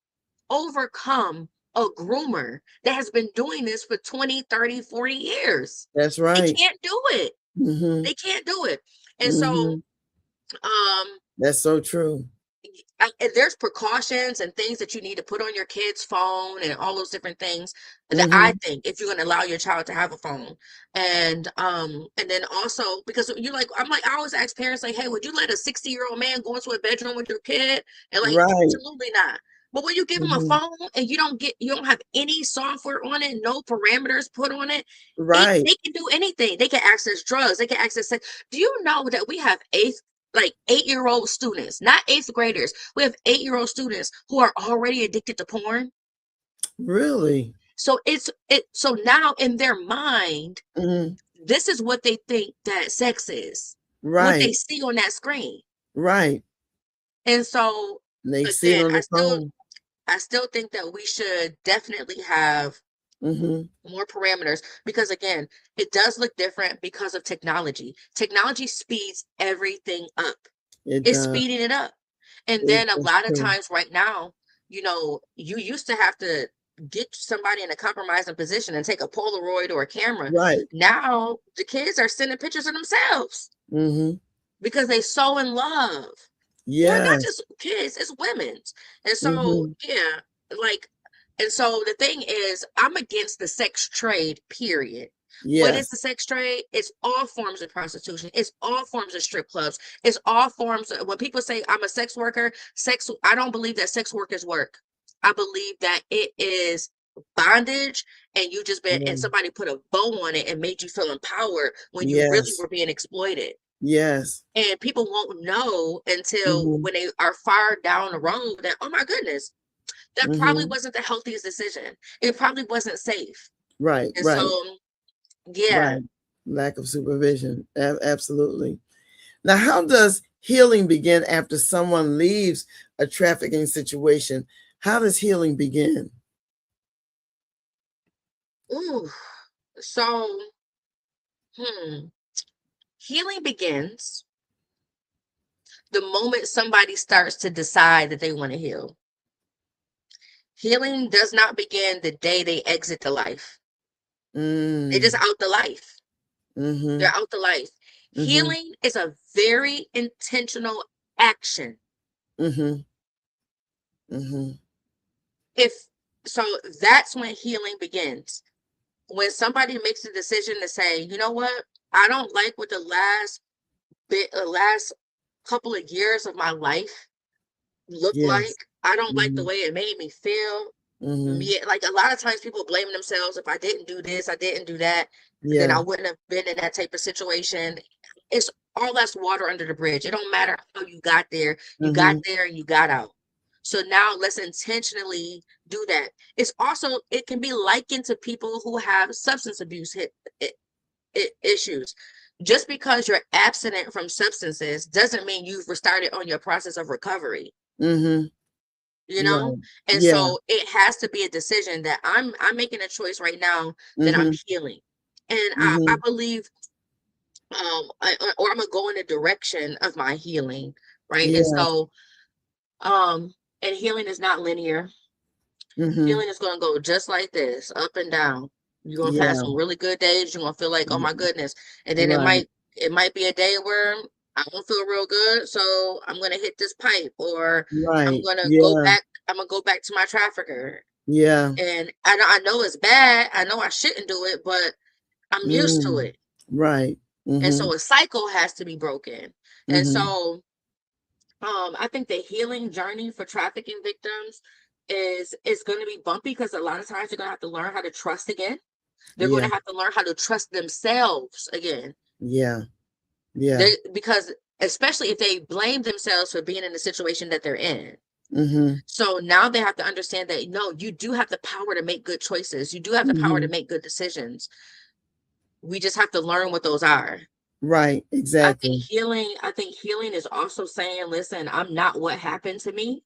Speaker 3: overcome a groomer that has been doing this for 20, 30, 40 years.
Speaker 2: That's
Speaker 3: They
Speaker 2: right.
Speaker 3: can't do it.
Speaker 2: Mm-hmm.
Speaker 3: They can't do it. And so,
Speaker 2: Mm-hmm.
Speaker 3: um,
Speaker 2: That's so true.
Speaker 3: there's precautions and things that you need to put on your kid's phone and all those different things that I
Speaker 2: Mm-hmm.
Speaker 3: think if you're going to allow your child to have a phone. And then also because I'm like, I always ask parents like, hey, would you let a 60-year-old man go into a bedroom with your kid? And like,
Speaker 2: Right.
Speaker 3: absolutely not. But when you give them a
Speaker 2: Mm-hmm.
Speaker 3: phone and you don't have any software on it, no parameters put on it,
Speaker 2: Right.
Speaker 3: they can do anything. They can access drugs. They can access sex. Do you know that we have 8-year-old students, not eighth graders. We have 8-year-old students who are already addicted to porn.
Speaker 2: Really.
Speaker 3: So now in their mind,
Speaker 2: Mm-hmm.
Speaker 3: this is what they think that sex is. What they
Speaker 2: Right.
Speaker 3: see on that screen.
Speaker 2: Right.
Speaker 3: And so
Speaker 2: And they see it
Speaker 3: again,
Speaker 2: on the phone.
Speaker 3: I still think that we should definitely have
Speaker 2: Mm-hmm.
Speaker 3: more parameters because again, it does look different because of technology. Technology speeds everything up.
Speaker 2: It
Speaker 3: It's
Speaker 2: does.
Speaker 3: speeding it up. And then a
Speaker 2: It's
Speaker 3: lot of
Speaker 2: true.
Speaker 3: times right now, you used to have to get somebody in a compromising position and take a Polaroid or a camera.
Speaker 2: Right.
Speaker 3: Now the kids are sending pictures of themselves
Speaker 2: Mm-hmm.
Speaker 3: because they so in love. Well, not
Speaker 2: Yes.
Speaker 3: just kids, it's women's. And so,
Speaker 2: Mm-hmm.
Speaker 3: yeah, like, and so the thing is, I'm against the sex trade, period. What is
Speaker 2: Yes.
Speaker 3: the sex trade? It's all forms of prostitution. It's all forms of strip clubs. It's all forms of, when people say I'm a sex worker, I don't believe that sex work is work. I believe that it is bondage and you just been,
Speaker 2: Yeah.
Speaker 3: and somebody put a bow on it and made you feel empowered when you really
Speaker 2: Yes.
Speaker 3: were being exploited.
Speaker 2: Yes.
Speaker 3: And people won't know until
Speaker 2: Mm-hmm.
Speaker 3: when they are far down the road that, oh my goodness, that probably
Speaker 2: Mm-hmm.
Speaker 3: wasn't the healthiest decision. It probably wasn't safe.
Speaker 2: Right.
Speaker 3: And
Speaker 2: Right.
Speaker 3: so, yeah.
Speaker 2: Right. Lack of supervision. Absolutely. Now, how does healing begin after someone leaves a trafficking situation? How does healing begin?
Speaker 3: Ooh. So, healing begins the moment somebody starts to decide that they want to heal. Healing does not begin the day they exit the life. They just
Speaker 2: Mm.
Speaker 3: out the life.
Speaker 2: Mm-hmm.
Speaker 3: They're out the life.
Speaker 2: Mm-hmm.
Speaker 3: Healing is a very intentional action.
Speaker 2: Mm-hmm. Mm-hmm.
Speaker 3: If so, that's when healing begins. When somebody makes a decision to say, you know what, I don't like what the last couple of years of my life look like.
Speaker 2: Yes.
Speaker 3: I don't like the
Speaker 2: Mm-hmm.
Speaker 3: way it made me feel.
Speaker 2: Mm-hmm.
Speaker 3: Yeah, like a lot of times people blame themselves. If I didn't do this, I didn't do that, then I
Speaker 2: Yeah.
Speaker 3: wouldn't have been in that type of situation. It's all that's water under the bridge. It don't matter how you got there. You got
Speaker 2: Mm-hmm.
Speaker 3: there and you got out. So now let's intentionally do that. It's also, it can be likened to people who have substance abuse issues. Just because you're abstinent from substances doesn't mean you've restarted on your process of recovery,
Speaker 2: Mm-hmm.
Speaker 3: you know?
Speaker 2: Right.
Speaker 3: And
Speaker 2: Yeah.
Speaker 3: so it has to be a decision that I'm making a choice right now that I'm
Speaker 2: Mm-hmm.
Speaker 3: healing. And I
Speaker 2: Mm-hmm.
Speaker 3: believe or I'm gonna go in the direction of my healing, right? And
Speaker 2: Yeah.
Speaker 3: so and healing is not linear.
Speaker 2: Mm-hmm.
Speaker 3: Healing is gonna go just like this, up and down. You're gonna have
Speaker 2: Yeah.
Speaker 3: some really good days. You're gonna feel like, oh my goodness, and then it
Speaker 2: Right.
Speaker 3: might it might be a day where I don't feel real good, so I'm gonna hit this pipe, or I'm
Speaker 2: Right.
Speaker 3: gonna go
Speaker 2: Yeah.
Speaker 3: back. I'm gonna go back to my trafficker,
Speaker 2: Yeah.
Speaker 3: and I know it's bad. I know I shouldn't do it, but I'm used to
Speaker 2: Mm.
Speaker 3: it,
Speaker 2: Right.
Speaker 3: and
Speaker 2: Mm-hmm.
Speaker 3: so a cycle has to be broken. And
Speaker 2: Mm-hmm.
Speaker 3: so, I think the healing journey for trafficking victims is going to be bumpy because a lot of times you're going to have to learn how to trust again. They're going
Speaker 2: Yeah.
Speaker 3: to have to learn how to trust themselves again.
Speaker 2: Yeah. Yeah.
Speaker 3: Because especially if they blame themselves for being in the situation that they're in.
Speaker 2: Mm-hmm.
Speaker 3: So now they have to understand that no, you do have the power to make good choices. You do have the power to
Speaker 2: Mm-hmm.
Speaker 3: make good decisions. We just have to learn what those are.
Speaker 2: Right. Exactly.
Speaker 3: I think healing is also saying, listen, I'm not what happened to me.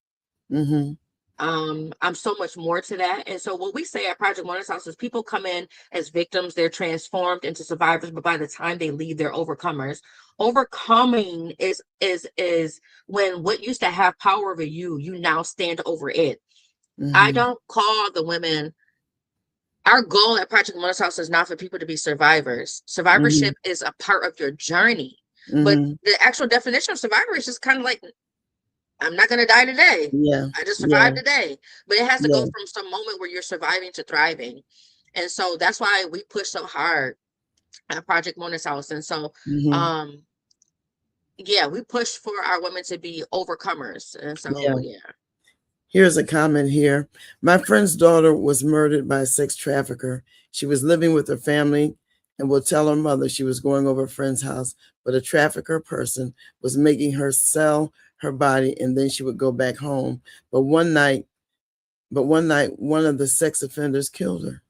Speaker 2: Mm-hmm.
Speaker 3: I'm so much more to that. And so what we say at Project Mona's House is people come in as victims, they're transformed into survivors, but by the time they leave, they're overcomers. Overcoming is when what used to have power over you, you now stand over it. I
Speaker 2: Mm-hmm.
Speaker 3: don't call the women. Our goal at Project Mona's House is not for people to be survivors.
Speaker 2: Mm-hmm.
Speaker 3: Survivorship is a part of your journey. But
Speaker 2: Mm-hmm.
Speaker 3: the actual definition of survivor is just kind of like, I'm not going to die today.
Speaker 2: Yeah.
Speaker 3: I just
Speaker 2: Yeah.
Speaker 3: survived today. But it has to go
Speaker 2: Yeah.
Speaker 3: from some moment where you're surviving to thriving. And so that's why we push so hard at Project Mona's House. And so,
Speaker 2: Mm-hmm.
Speaker 3: um, yeah, we push for our women to be overcomers. And
Speaker 2: Yeah.
Speaker 3: so, yeah.
Speaker 2: Here's a comment here. My friend's daughter was murdered by a sex trafficker. She was living with her family and will tell her mother she was going over a friend's house, but a trafficker person was making her sell her body and then she would go back home. But one night, one of the sex offenders killed her.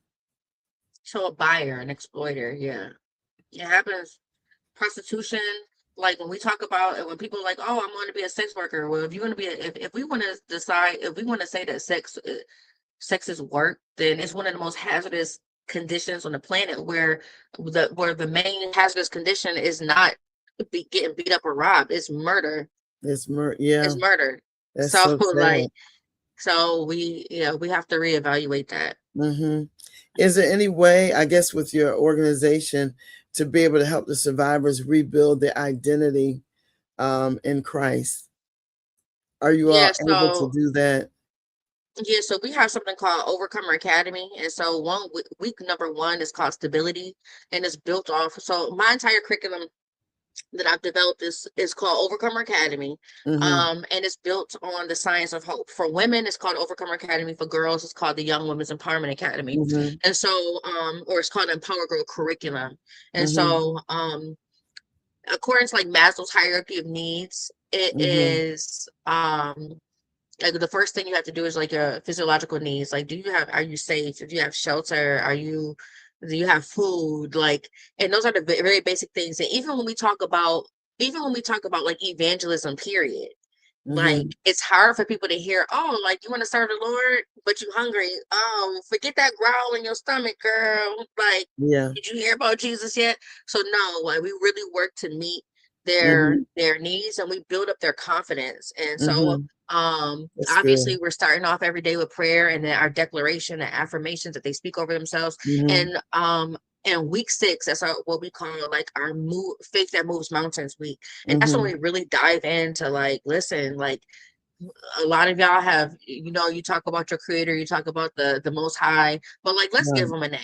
Speaker 3: So a buyer, an exploiter. Yeah. It happens. Prostitution, like when we talk about when people are like, oh, I'm going to be a sex worker. Well, if you want to be if we want to decide, if we want to say that sex is work, then it's one of the most hazardous conditions on the planet, where the main hazardous condition is not getting beat up or robbed, it's murder.
Speaker 2: Yeah,
Speaker 3: It's murder.
Speaker 2: that's
Speaker 3: So
Speaker 2: so sad.
Speaker 3: like, so we have to reevaluate that.
Speaker 2: Hmm. Is there any way, I guess, with your organization to be able to help the survivors rebuild their identity in Christ? Are you all
Speaker 3: Yeah,
Speaker 2: able to
Speaker 3: so
Speaker 2: do that?
Speaker 3: Yeah, so we have something called Overcomer Academy. And so week number one is called Stability, and it's built off. So my entire curriculum that I've developed is called Overcomer Academy.
Speaker 2: Hmm.
Speaker 3: And it's built on the science of hope. For women, it's called Overcomer Academy. For girls, it's called the Young Women's Empowerment Academy.
Speaker 2: Hmm.
Speaker 3: And so, or it's called Empower Girl Curriculum. And
Speaker 2: Hmm.
Speaker 3: so, according to like Maslow's hierarchy of needs, it
Speaker 2: Mm-hmm.
Speaker 3: is like the first thing you have to do is like your physiological needs. Like, are you safe? Do you have shelter? Do you have food? Like, and those are the very basic things. And even when we talk about like evangelism, period, like
Speaker 2: Mm-hmm.
Speaker 3: it's hard for people to hear, oh, like you want to serve the Lord, but you hungry. Oh, forget that growl in your stomach, girl. Like,
Speaker 2: Yeah.
Speaker 3: did you hear about Jesus yet? So no, like we really work to meet
Speaker 2: Mm-hmm.
Speaker 3: their needs, and we build up their confidence. And so
Speaker 2: Mm-hmm. That's
Speaker 3: obviously
Speaker 2: good.
Speaker 3: we're starting off every day with prayer and then our declaration and affirmations that they speak over themselves.
Speaker 2: Mm-hmm.
Speaker 3: And week 6, that's what we call like our move faith that moves mountains week. And that's when
Speaker 2: Mm-hmm.
Speaker 3: we really dive into like, listen, like a lot of y'all have, you talk about your creator, you talk about the most high, but like let's give
Speaker 2: Right.
Speaker 3: them a name.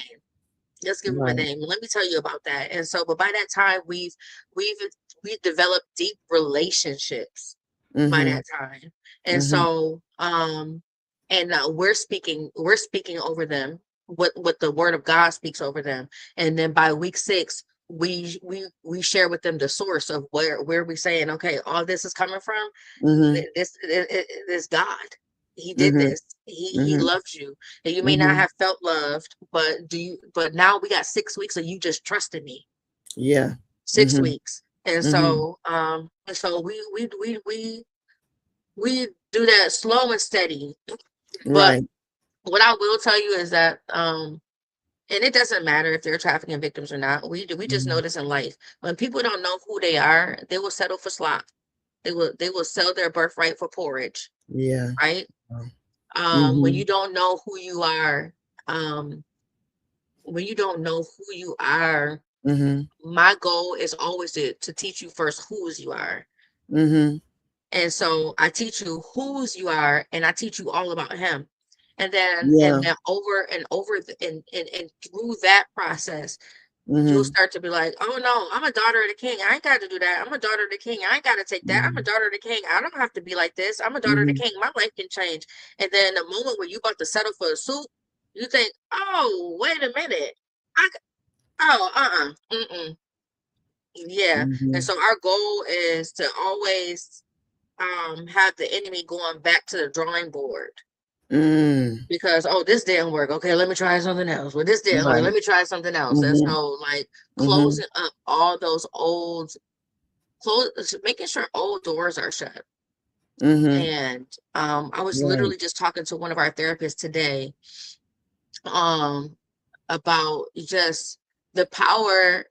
Speaker 3: Let's give them a
Speaker 2: Right.
Speaker 3: name. Let me tell you about that. And so, but by that time, we've we've developed deep relationships by
Speaker 2: Mm-hmm.
Speaker 3: that time. And
Speaker 2: Mm-hmm.
Speaker 3: so, and we're speaking over them what the word of God speaks over them. And then by week 6, we share with them the source of where we saying, okay, all this is coming from.
Speaker 2: Mm-hmm.
Speaker 3: This God. He did
Speaker 2: Mm-hmm.
Speaker 3: this. He
Speaker 2: Mm-hmm.
Speaker 3: loves you. And you may not
Speaker 2: Mm-hmm.
Speaker 3: have felt loved, but now we got 6 weeks of you just trusting me.
Speaker 2: Yeah.
Speaker 3: 6
Speaker 2: Mm-hmm.
Speaker 3: weeks. And
Speaker 2: Mm-hmm.
Speaker 3: so we do that slow and steady. But
Speaker 2: Right.
Speaker 3: what I will tell you is that and it doesn't matter if they're trafficking victims or not. We just
Speaker 2: Mm-hmm.
Speaker 3: notice in life when people don't know who they are, they will settle for slop. They will sell their birthright for porridge,
Speaker 2: Yeah.
Speaker 3: right? When
Speaker 2: Mm-hmm.
Speaker 3: you don't know who you are, um, when you don't know who you are,
Speaker 2: Mm-hmm.
Speaker 3: my goal is always to teach you first whose you are.
Speaker 2: Mm-hmm.
Speaker 3: And so I teach you whose you are, and I teach you all about him.
Speaker 2: Yeah.
Speaker 3: And then over and over and through that process, you'll
Speaker 2: Mm-hmm.
Speaker 3: start to be like, oh no, I'm a daughter of the king. I ain't got to do that. I'm a daughter of the king. I ain't got to take that. I'm a
Speaker 2: Mm-hmm.
Speaker 3: daughter of the king. I don't have to be like this. I'm a daughter of the
Speaker 2: Mm-hmm.
Speaker 3: king. My life can change. And then the moment when you about to settle for a suit, you think, oh, wait a minute. I, mm-mm. Yeah. And
Speaker 2: Mm-hmm.
Speaker 3: so our goal is to always have the enemy going back to the drawing board
Speaker 2: Mm.
Speaker 3: because, oh, this didn't work. Okay, let me try something else. Well, this didn't work.
Speaker 2: Right.
Speaker 3: Let me try something else. And
Speaker 2: Mm-hmm.
Speaker 3: so like
Speaker 2: Mm-hmm.
Speaker 3: closing up all those making sure old doors are shut.
Speaker 2: Mm-hmm.
Speaker 3: And I was
Speaker 2: Right.
Speaker 3: literally just talking to one of our therapists today um about just the power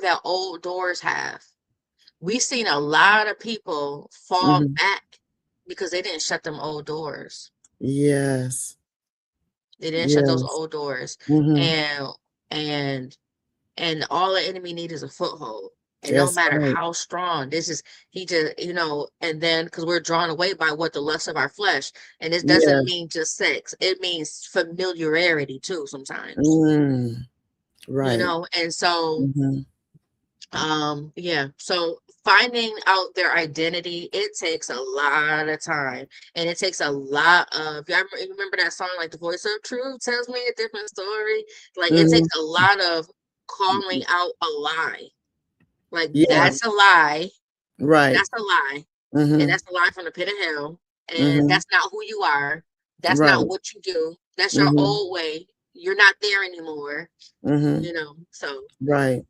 Speaker 3: that old doors have. We've seen a lot of people fall
Speaker 2: Mm-hmm.
Speaker 3: back because they didn't shut them old doors.
Speaker 2: Yes.
Speaker 3: They didn't shut those
Speaker 2: Yes.
Speaker 3: old doors.
Speaker 2: Mm-hmm.
Speaker 3: And and and all the enemy need is a foothold. And no
Speaker 2: That's
Speaker 3: matter
Speaker 2: right.
Speaker 3: how strong, he just, and then because we're drawn away by what the lust of our flesh, and this
Speaker 2: Yeah.
Speaker 3: doesn't mean just sex, it means familiarity too sometimes,
Speaker 2: Mm. Right.
Speaker 3: and so
Speaker 2: Mm-hmm.
Speaker 3: yeah, so finding out their identity, it takes a lot of time, and it takes a lot of, you remember that song, like the voice of truth tells me a different story. Like it takes
Speaker 2: Mm-hmm.
Speaker 3: a lot of calling out a lie. Like
Speaker 2: Yeah.
Speaker 3: that's a lie,
Speaker 2: Right.
Speaker 3: that's a lie, and
Speaker 2: Mm-hmm.
Speaker 3: that's a lie from the pit of hell, and
Speaker 2: Mm-hmm.
Speaker 3: that's not who you are. That's not
Speaker 2: Right.
Speaker 3: what you do. That's your
Speaker 2: Mm-hmm.
Speaker 3: old way. You're not there anymore.
Speaker 2: Mm-hmm.
Speaker 3: So
Speaker 2: Right.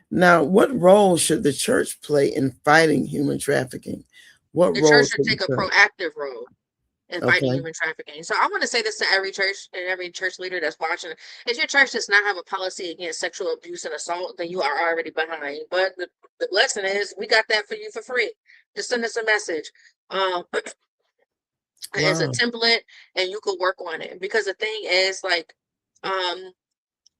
Speaker 2: Now, what role should the church play in fighting human trafficking? What
Speaker 3: the
Speaker 2: role
Speaker 3: church should
Speaker 2: should the
Speaker 3: take a
Speaker 2: church?
Speaker 3: proactive role in fighting
Speaker 2: Okay.
Speaker 3: human trafficking. So I want to say this to every church and every church leader that's watching. If your church does not have a policy against sexual abuse and assault, then you are already behind. But the lesson is we got that for you for free. Just send us a message. As a
Speaker 2: Wow.
Speaker 3: template, and you could work on it. Because the thing is, like, um,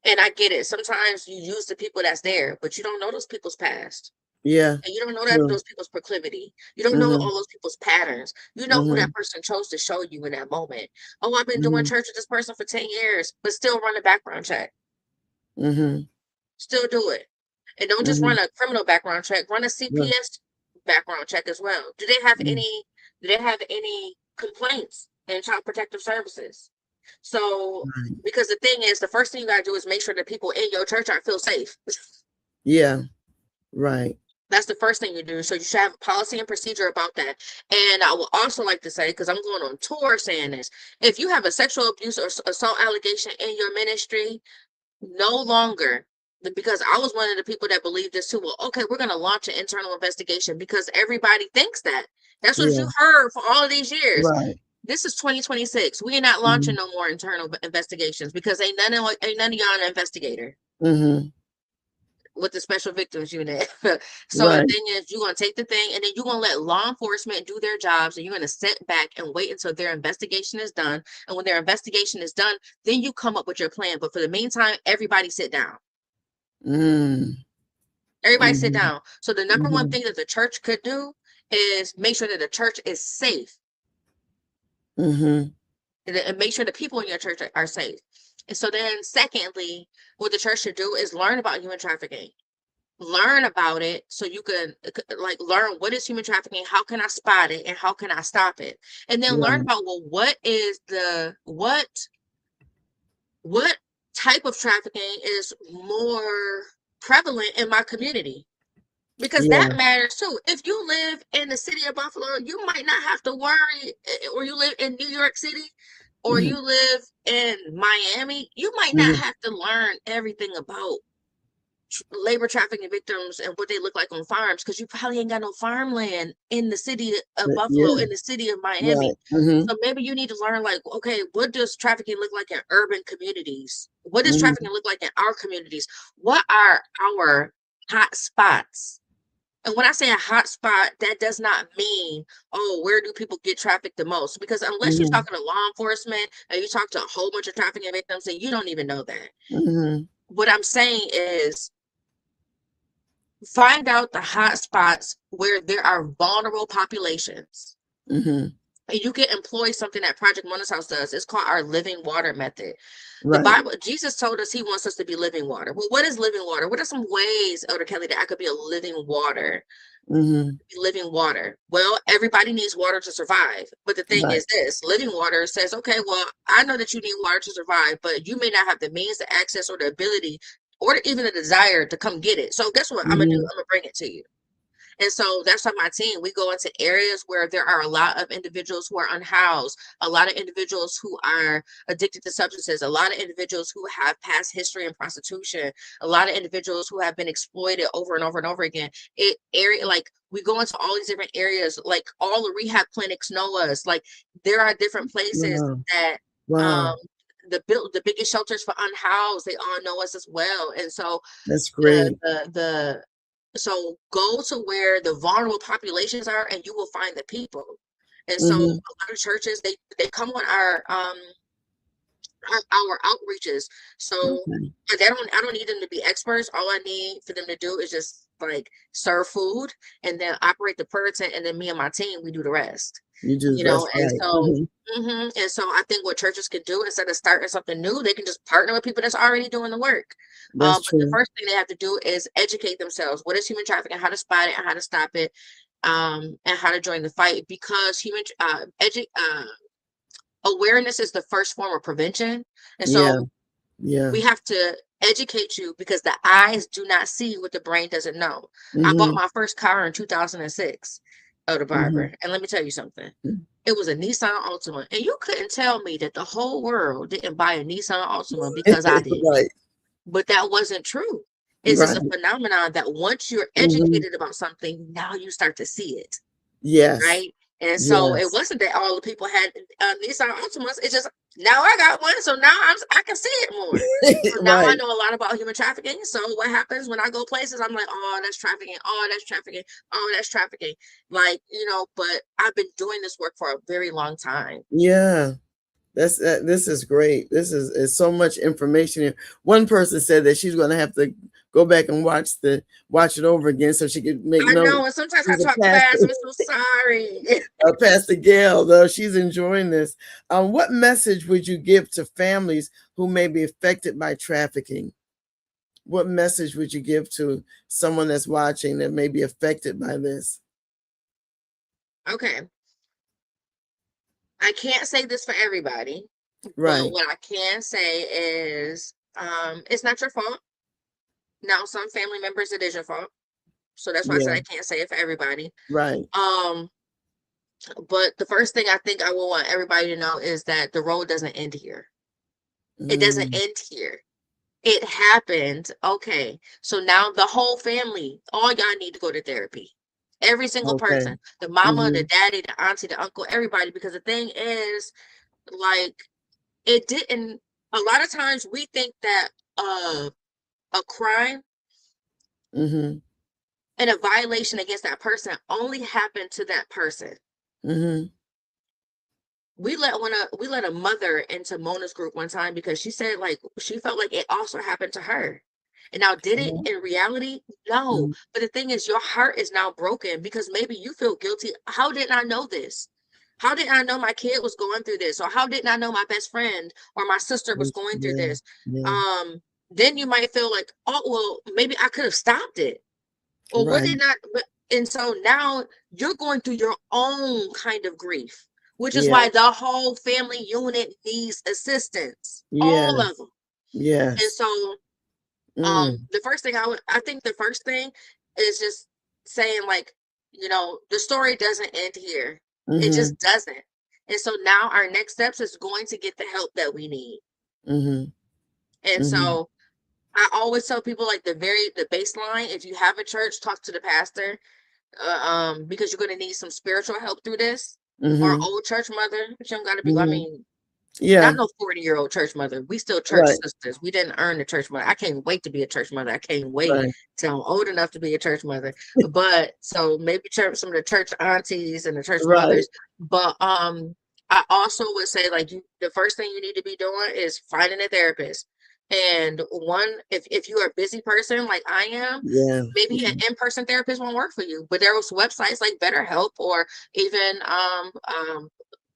Speaker 3: and I get it. Sometimes you use the people that's there, but you don't know those people's past.
Speaker 2: Yeah.
Speaker 3: And you don't know that
Speaker 2: True.
Speaker 3: those people's proclivity. You don't know
Speaker 2: Mm-hmm.
Speaker 3: all those people's patterns. You know who
Speaker 2: Mm-hmm.
Speaker 3: that person chose to show you in that moment. Oh, I've been doing
Speaker 2: Mm-hmm.
Speaker 3: church with this person for 10 years, but still run a background check.
Speaker 2: Mm-hmm.
Speaker 3: Still do it. And don't just
Speaker 2: Mm-hmm.
Speaker 3: run a criminal background check, run a
Speaker 2: Right.
Speaker 3: CPS background check as well. Do they have any complaints in child protective services? So
Speaker 2: Right.
Speaker 3: because the thing is, the first thing you gotta do is make sure that people in your church are feel safe.
Speaker 2: Yeah. Right.
Speaker 3: That's the first thing you do. So you should have a policy and procedure about that. And I would also like to say, because I'm going on tour saying this, if you have a sexual abuse or assault allegation in your ministry, no longer, because I was one of the people that believed this too. Well, okay, we're going to launch an internal investigation because everybody thinks that. That's what
Speaker 2: Yeah.
Speaker 3: you heard for all of these years.
Speaker 2: Right.
Speaker 3: This is 2026. We are not launching no more internal investigations because ain't none of y'all an investigator
Speaker 2: Mm-hmm.
Speaker 3: with the special victims unit. So the
Speaker 2: Right.
Speaker 3: thing is, you're going to take the thing and then you're going to let law enforcement do their jobs, and you're going to sit back and wait until their investigation is done. And when their investigation is done, then you come up with your plan. But for the meantime, everybody sit down. Everybody sit
Speaker 2: Mm-hmm.
Speaker 3: down. So the number one
Speaker 2: Mm-hmm.
Speaker 3: thing that the church could do is make sure that the church is safe,
Speaker 2: Mm-hmm.
Speaker 3: and make sure the people in your church are safe. And so then secondly, what the church should do is learn about human trafficking. Learn about it so you can like learn what is human trafficking, how can I spot it, and how can I stop it. And then learn
Speaker 2: Right.
Speaker 3: about, well, what is what type of trafficking is more prevalent in my community, because
Speaker 2: Yeah.
Speaker 3: that matters too. If you live in the city of Buffalo, you might not have to worry, or you live in New York City, or
Speaker 2: Mm-hmm.
Speaker 3: you live in Miami, you might not
Speaker 2: Mm-hmm.
Speaker 3: have to learn everything about labor trafficking victims and what they look like on farms, because you probably ain't got no farmland in the city of Buffalo,
Speaker 2: Yeah.
Speaker 3: in the city of Miami.
Speaker 2: Right. Mm-hmm.
Speaker 3: So maybe you need to learn, like, okay, what does trafficking look like in urban communities? What does
Speaker 2: Mm-hmm.
Speaker 3: trafficking look like in our communities? What are our hot spots? And when I say a hot spot, that does not mean, oh, where do people get trafficked the most? Because unless you're
Speaker 2: Mm-hmm.
Speaker 3: talking to law enforcement and you talk to a whole bunch of trafficking victims, then you don't even know that.
Speaker 2: Mm-hmm.
Speaker 3: What I'm saying is, find out the hot spots where there are vulnerable populations.
Speaker 2: Mm-hmm.
Speaker 3: And you can employ something that Project Mona's House does. It's called our living water method. The
Speaker 2: Right.
Speaker 3: Bible, Jesus told us he wants us to be living water. Well, what is living water? What are some ways, Elder Kelly, that I could be a living water?
Speaker 2: Mm-hmm.
Speaker 3: Living water. Well, everybody needs water to survive. But the thing
Speaker 2: Right.
Speaker 3: is this, living water says, okay, well, I know that you need water to survive, but you may not have the means, the access, or the ability, or even the desire to come get it. So guess what I'm gonna do?
Speaker 2: Mm-hmm.
Speaker 3: I'm gonna bring it to you. And so that's why my team, we go into areas where there are a lot of individuals who are unhoused, a lot of individuals who are addicted to substances, a lot of individuals who have past history in prostitution, a lot of individuals who have been exploited over and over and over again. Like we go into all these different areas, like all the rehab clinics know us. Like there are different places
Speaker 2: Wow.
Speaker 3: that
Speaker 2: Wow.
Speaker 3: the biggest shelters for unhoused, they all know us as well. And so
Speaker 2: That's great.
Speaker 3: so go to where the vulnerable populations are, and you will find the people. And so a
Speaker 2: Mm-hmm.
Speaker 3: lot of churches, they come on our outreaches. So
Speaker 2: Okay.
Speaker 3: I don't need them to be experts. All I need for them to do is just like serve food and then operate the prayer tent, and then me and my team, we do the rest.
Speaker 2: You do
Speaker 3: You know,
Speaker 2: that's
Speaker 3: and
Speaker 2: right.
Speaker 3: so
Speaker 2: Mm-hmm.
Speaker 3: and so I think what churches can do, instead of starting something new, they can just partner with people that's already doing the work.
Speaker 2: That's
Speaker 3: But the
Speaker 2: true.
Speaker 3: first thing they have to do is educate themselves. What is human trafficking? How to spot it? And how to stop it? And how to join the fight? Because awareness is the first form of prevention, and
Speaker 2: Yeah.
Speaker 3: so
Speaker 2: Yeah.
Speaker 3: we have to educate you, because the eyes do not see what the brain doesn't know. I bought
Speaker 2: Mm-hmm.
Speaker 3: my first car in 2006, Elder
Speaker 2: Mm-hmm.
Speaker 3: Barber, and let me tell you something. It was a Nissan Altima, and you couldn't tell me that the whole world didn't buy a Nissan Altima because I did.
Speaker 2: Right.
Speaker 3: But that wasn't true. It's just
Speaker 2: Right.
Speaker 3: a phenomenon that once you're
Speaker 2: Mm-hmm.
Speaker 3: educated about something, now you start to see it,
Speaker 2: Yes.
Speaker 3: right? And so it
Speaker 2: Yes.
Speaker 3: wasn't that all the people had Nissan Altimas. It's just now I got one, so now I can see it more. So now I
Speaker 2: Right.
Speaker 3: know a lot about human trafficking. So what happens when I go places? I'm like, oh, that's trafficking. Oh, that's trafficking. Oh, that's trafficking. Like, but I've been doing this work for a very long time.
Speaker 2: Yeah. This is great. This is so much information here. One person said that she's going to have to go back and watch it over again so she could make
Speaker 3: I
Speaker 2: notes.
Speaker 3: know, and sometimes I
Speaker 2: She's a
Speaker 3: talk
Speaker 2: pastor,
Speaker 3: fast. I'm so sorry.
Speaker 2: Pastor Gail, though she's enjoying this. What message would you give to families who may be affected by trafficking? What message would you give to someone that's watching that may be affected by this?
Speaker 3: Okay. I can't say this for everybody,
Speaker 2: Right.
Speaker 3: but what I can say is it's not your fault. Now, some family members, it is your fault. So that's why I said
Speaker 2: Yeah.
Speaker 3: I can't say it for everybody.
Speaker 2: Right.
Speaker 3: But the first thing I think I will want everybody to know is that the road doesn't end here. It doesn't
Speaker 2: Mm,
Speaker 3: end here. It happened. Okay. So now the whole family, all y'all need to go to therapy. Every single
Speaker 2: okay.
Speaker 3: person, the mama, the
Speaker 2: Mm-hmm.
Speaker 3: daddy, the auntie, the uncle, everybody. Because the thing is, like, it didn't, a lot of times we think that a crime
Speaker 2: Mm-hmm.
Speaker 3: and a violation against that person only happened to that person.
Speaker 2: Mm-hmm.
Speaker 3: We let a mother into Mona's group one time because she said like she felt like it also happened to her. And now did it in reality? No.
Speaker 2: Mm-hmm.
Speaker 3: But the thing is your heart is now broken because maybe you feel guilty. How didn't I know this? How didn't I know my kid was going through this? Or how didn't I know my best friend or my sister was going through
Speaker 2: Yeah.
Speaker 3: this?
Speaker 2: Yeah.
Speaker 3: Then you might feel like, oh well, maybe I could have stopped it. Or what
Speaker 2: Right.
Speaker 3: did not and so now you're going through your own kind of grief, which is
Speaker 2: Yeah.
Speaker 3: why the whole family unit needs assistance, all
Speaker 2: Yes.
Speaker 3: of them. And
Speaker 2: Yes.
Speaker 3: so
Speaker 2: Mm.
Speaker 3: the first thing I think the first thing is just saying like, the story doesn't end here. It
Speaker 2: Mm-hmm.
Speaker 3: just doesn't. And so now our next steps is going to get the help that we need.
Speaker 2: Mm-hmm.
Speaker 3: And
Speaker 2: Mm-hmm.
Speaker 3: so I always tell people like the baseline, if you have a church, talk to the pastor, because you're going to need some spiritual help through this. Or
Speaker 2: Mm-hmm.
Speaker 3: old church mother, but you don't got to be, I
Speaker 2: Mm-hmm.
Speaker 3: mean, not
Speaker 2: Yeah.
Speaker 3: no 40-year-old church mother. We still church
Speaker 2: Right.
Speaker 3: sisters. We didn't earn the church mother. I can't wait to be a church mother. I can't wait
Speaker 2: Right.
Speaker 3: till I'm old enough to be a church mother. But so maybe some of the church aunties and the church
Speaker 2: Right.
Speaker 3: mothers. But I also would say like the first thing you need to be doing is finding a therapist. And if you are a busy person like I am,
Speaker 2: Yeah.
Speaker 3: maybe an
Speaker 2: Yeah.
Speaker 3: in-person therapist won't work for you. But there was websites like BetterHelp or even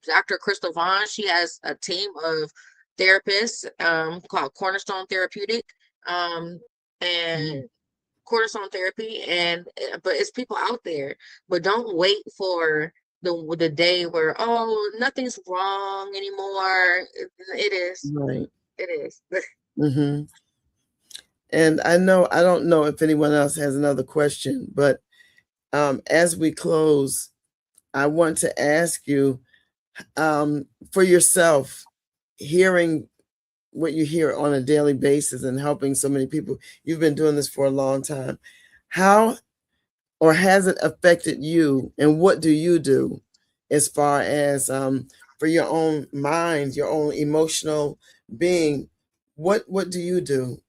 Speaker 3: Dr. Crystal Vaughn. She has a team of therapists called Cornerstone Therapeutic
Speaker 2: Mhm.
Speaker 3: and Cornerstone Therapy. And but it's people out there. But don't wait for the day where nothing's wrong anymore. It is.
Speaker 2: Right.
Speaker 3: It is.
Speaker 2: Mm-hmm. And I don't know if anyone else has another question, but as we close, I want to ask you, for yourself, hearing what you hear on a daily basis and helping so many people, you've been doing this for a long time. How or has it affected you, and what do you do as far as for your own mind, your own emotional being? What do you do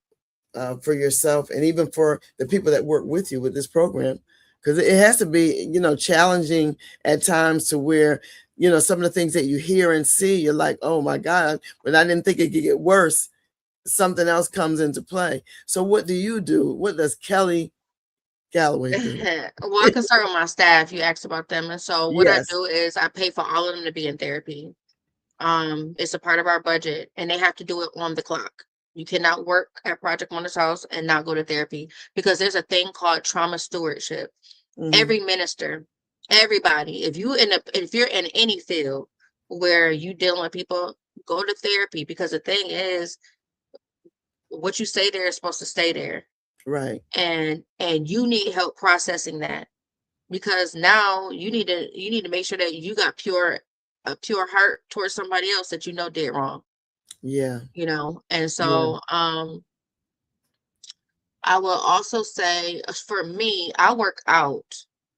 Speaker 2: for yourself and even for the people that work with you with this program? Because it has to be, challenging at times to where, some of the things that you hear and see, you're like, oh my God, but I didn't think it could get worse. Something else comes into play. So what do you do? What does Kelly Galloway do?
Speaker 3: Well, I can start with my staff. You asked about them. And so what I
Speaker 2: Yes.
Speaker 3: do is I pay for all of them to be in therapy. It's a part of our budget and they have to do it on the clock. You cannot work at Project Wonders House and not go to therapy because there's a thing called trauma stewardship.
Speaker 2: Mm-hmm.
Speaker 3: Every minister, everybody, if you're in any field where you dealing with people, go to therapy because the thing is what you say there is supposed to stay there.
Speaker 2: Right.
Speaker 3: And you need help processing that because now you need to make sure that you got a pure heart towards somebody else that did wrong,
Speaker 2: Yeah.
Speaker 3: and
Speaker 2: Yeah.
Speaker 3: so I will also say for me I work out,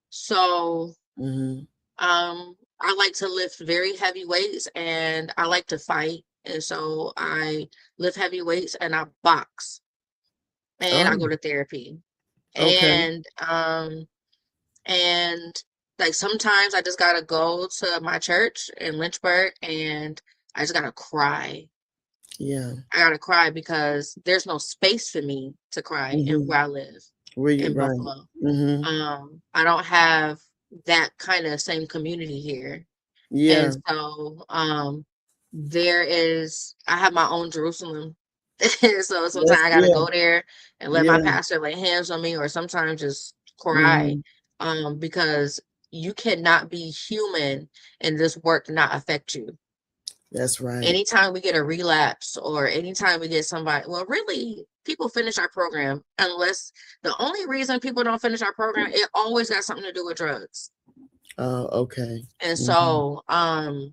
Speaker 3: so
Speaker 2: Mm-hmm.
Speaker 3: I like to lift very heavy weights and I like to fight, and so I lift heavy weights and I box and I
Speaker 2: Oh,
Speaker 3: go to therapy.
Speaker 2: okay.
Speaker 3: And And like sometimes I just gotta go to my church in Lynchburg and I just gotta cry.
Speaker 2: Yeah.
Speaker 3: I gotta cry because there's no space for me to cry in
Speaker 2: Mm-hmm.
Speaker 3: where I live
Speaker 2: Were you
Speaker 3: in
Speaker 2: right?
Speaker 3: Buffalo.
Speaker 2: Mm-hmm.
Speaker 3: I don't have that kind of same community here. And
Speaker 2: Yeah.
Speaker 3: so I have my own Jerusalem. So sometimes
Speaker 2: That's
Speaker 3: I gotta
Speaker 2: yeah.
Speaker 3: go there and let my
Speaker 2: Yeah.
Speaker 3: pastor lay hands on me or sometimes just cry.
Speaker 2: Mm-hmm.
Speaker 3: Because you cannot be human and this work not affect you.
Speaker 2: That's right.
Speaker 3: Anytime we get a relapse or anytime we get somebody, well, really, people finish our program unless the only reason people don't finish our program, it always got something to do with drugs.
Speaker 2: Oh, okay.
Speaker 3: And
Speaker 2: Mm-hmm.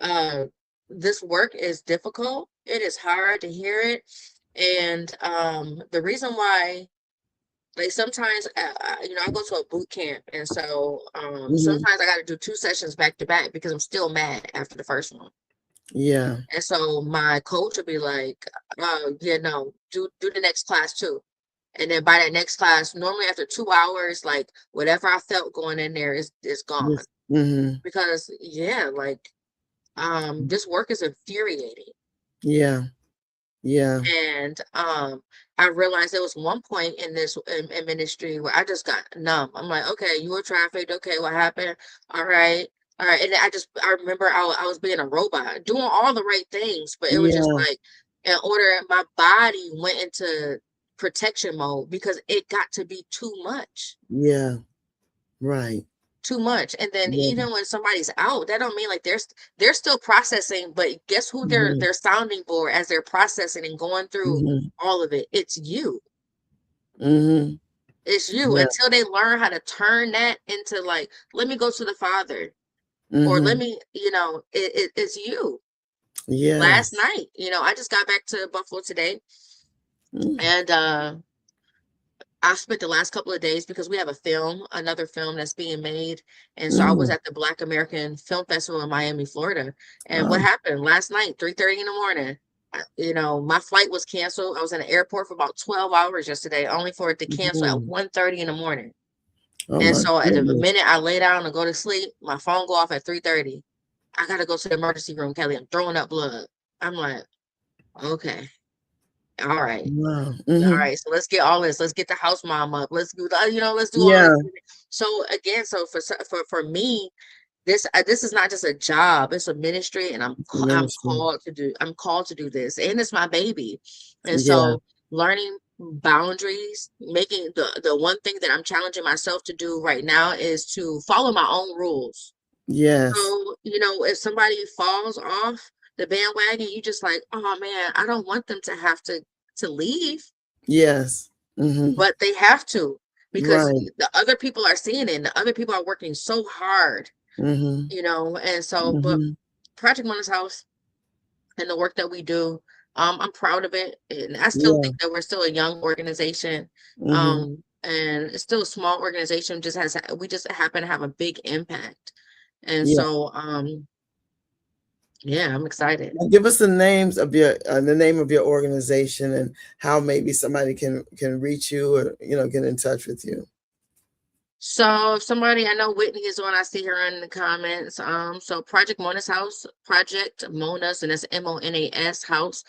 Speaker 3: so this work is difficult. It is hard to hear it. And the reason why, like sometimes, you know, I go to a boot camp, and so sometimes I got to do 2 sessions back to back because I'm still mad after the first one.
Speaker 2: Yeah.
Speaker 3: And so my coach will be like, yeah, no, do the next class too. And then by that next class, normally after 2 hours, like whatever I felt going in there is gone.
Speaker 2: Mm-hmm.
Speaker 3: Because yeah, like this work is infuriating.
Speaker 2: Yeah. Yeah.
Speaker 3: And I realized there was one point in this in ministry where I just got numb. I'm like, okay, you were trafficked. Okay, what happened? All right. All right. And I remember I was being a robot, doing all the right things, but it was just
Speaker 2: Yeah.
Speaker 3: like in order, my body went into protection mode because it got to be too much.
Speaker 2: Yeah. Right.
Speaker 3: Too much. And then
Speaker 2: Yeah.
Speaker 3: even when somebody's out, that don't mean like they're still processing, but guess who they're sounding for as they're processing and going through all of it? It's you.
Speaker 2: Mm-hmm.
Speaker 3: It's you.
Speaker 2: Yeah.
Speaker 3: Until they learn how to turn that into like, let me go to the Father, or let
Speaker 2: Mm-hmm.
Speaker 3: me, you know, it's you.
Speaker 2: Yeah.
Speaker 3: Last night, you know, I just got back to Buffalo today, and I spent the last couple of days because we have another film that's being made. And so I was at the Black American Film Festival in Miami, Florida. And what happened last night, 3:30 in the morning, you know, my flight was canceled. I was in the airport for about 12 hours yesterday, only for it to cancel at 1:30 in the morning.
Speaker 2: Oh
Speaker 3: And
Speaker 2: my
Speaker 3: so at the
Speaker 2: goodness.
Speaker 3: minute I lay down to go to sleep, my phone go off at 3:30. I got to go to the emergency room, Kelly. I'm throwing up blood. I'm like, okay. All right.
Speaker 2: Wow.
Speaker 3: All right, so let's get all this. Let's get the house mom up. Let's do, you know, let's do all
Speaker 2: Yeah.
Speaker 3: this. So again, so for me, this is not just a job; it's a ministry, and I'm called to do this, and it's my baby. And
Speaker 2: Yeah.
Speaker 3: so learning boundaries, making the one thing that I'm challenging myself to do right now is to follow my own rules.
Speaker 2: Yes.
Speaker 3: So, you know, if somebody falls off the bandwagon, you just like, oh man, I don't want them to have to leave.
Speaker 2: Yes. Mm-hmm.
Speaker 3: But they have to, because
Speaker 2: Right.
Speaker 3: the other people are seeing it and the other people are working so hard,
Speaker 2: Mm-hmm.
Speaker 3: you know. And so, but
Speaker 2: Mm-hmm.
Speaker 3: Project Mother's House and the work that we do, I'm proud of it. And I still
Speaker 2: Yeah.
Speaker 3: think that we're still a young organization.
Speaker 2: Mm-hmm.
Speaker 3: And it's still a small organization, we just happen to have a big impact. And
Speaker 2: Yeah.
Speaker 3: so yeah, I'm excited.
Speaker 2: Now give us the names of the name of your organization and how maybe somebody can reach you or, you know, get in touch with you.
Speaker 3: So if somebody, I know Whitney is one, I see her in the comments. So Project Mona's House, Project Mona's, and that's MONAS House.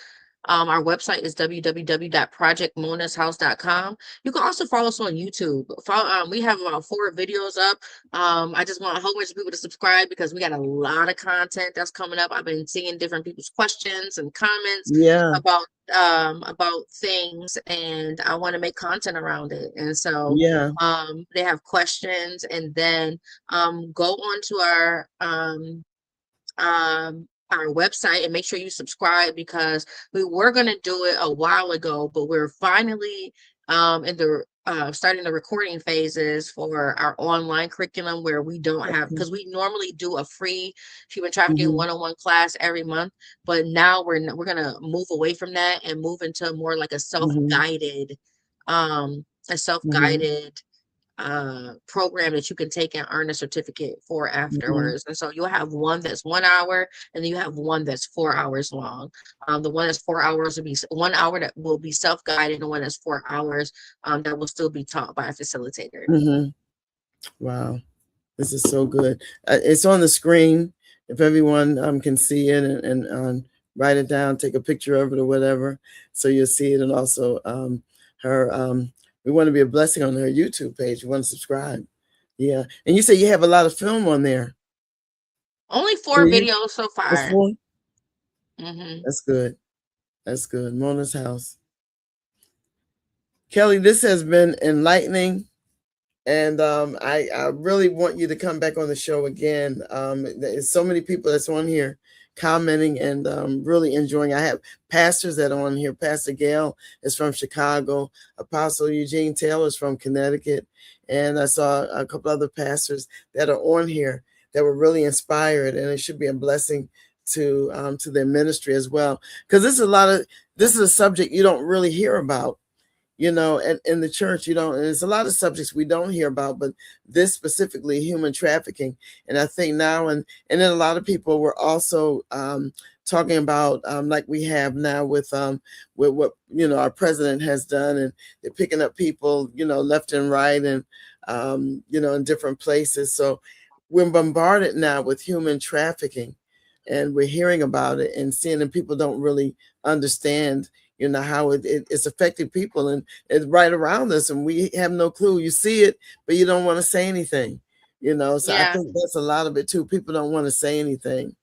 Speaker 3: Our website is www.projectmonashouse.com. You can also follow us on YouTube. We have about 4 videos up. I just want a whole bunch of people to subscribe because we got a lot of content that's coming up. I've been seeing different people's questions and comments about things, and I want to make content around it. And so they have questions, and then go onto our website and make sure you subscribe, because we were going to do it a while ago, but we're finally in the starting the recording phases for our online curriculum, where we don't have, because we normally do a free human trafficking one-on-one class every month, but now we're going to move away from that and move into more like a self-guided program that you can take and earn a certificate for afterwards. And so you'll have one that's 1 hour, and then you have one that's 4 hours long. The one that's 4 hours will be 1 hour that will be self-guided, and the one that's 4 hours that will still be taught by a facilitator.
Speaker 2: Wow, this is so good. It's on the screen if everyone can see it, and write it down, take a picture of it or whatever, so you'll see it. And also her we want to be a blessing on her YouTube page. You want to subscribe. Yeah. And you say you have a lot of film on there.
Speaker 3: Only 4 videos so far.
Speaker 2: 4? That's good. That's good. Mona's House. Kelly, this has been enlightening. And I really want you to come back on the show again. There's so many people that's on here commenting and really enjoying. I have pastors that are on here. Pastor Gail is from Chicago. Apostle Eugene Taylor is from Connecticut. And I saw a couple other pastors that are on here that were really inspired, and it should be a blessing to their ministry as well. Because this is a subject you don't really hear about, and in the church, and there's a lot of subjects we don't hear about, but this specifically, human trafficking. And I think now, and then a lot of people were also talking about, like we have now with what, our president has done, and they're picking up people, left and right, and, in different places. So we're bombarded now with human trafficking, and we're hearing about it and seeing, and people don't really understand how it's affecting people, and it's right around us, and we have no clue. You see it, but you don't want to say anything, so I think that's a lot of it too. People don't want to say anything,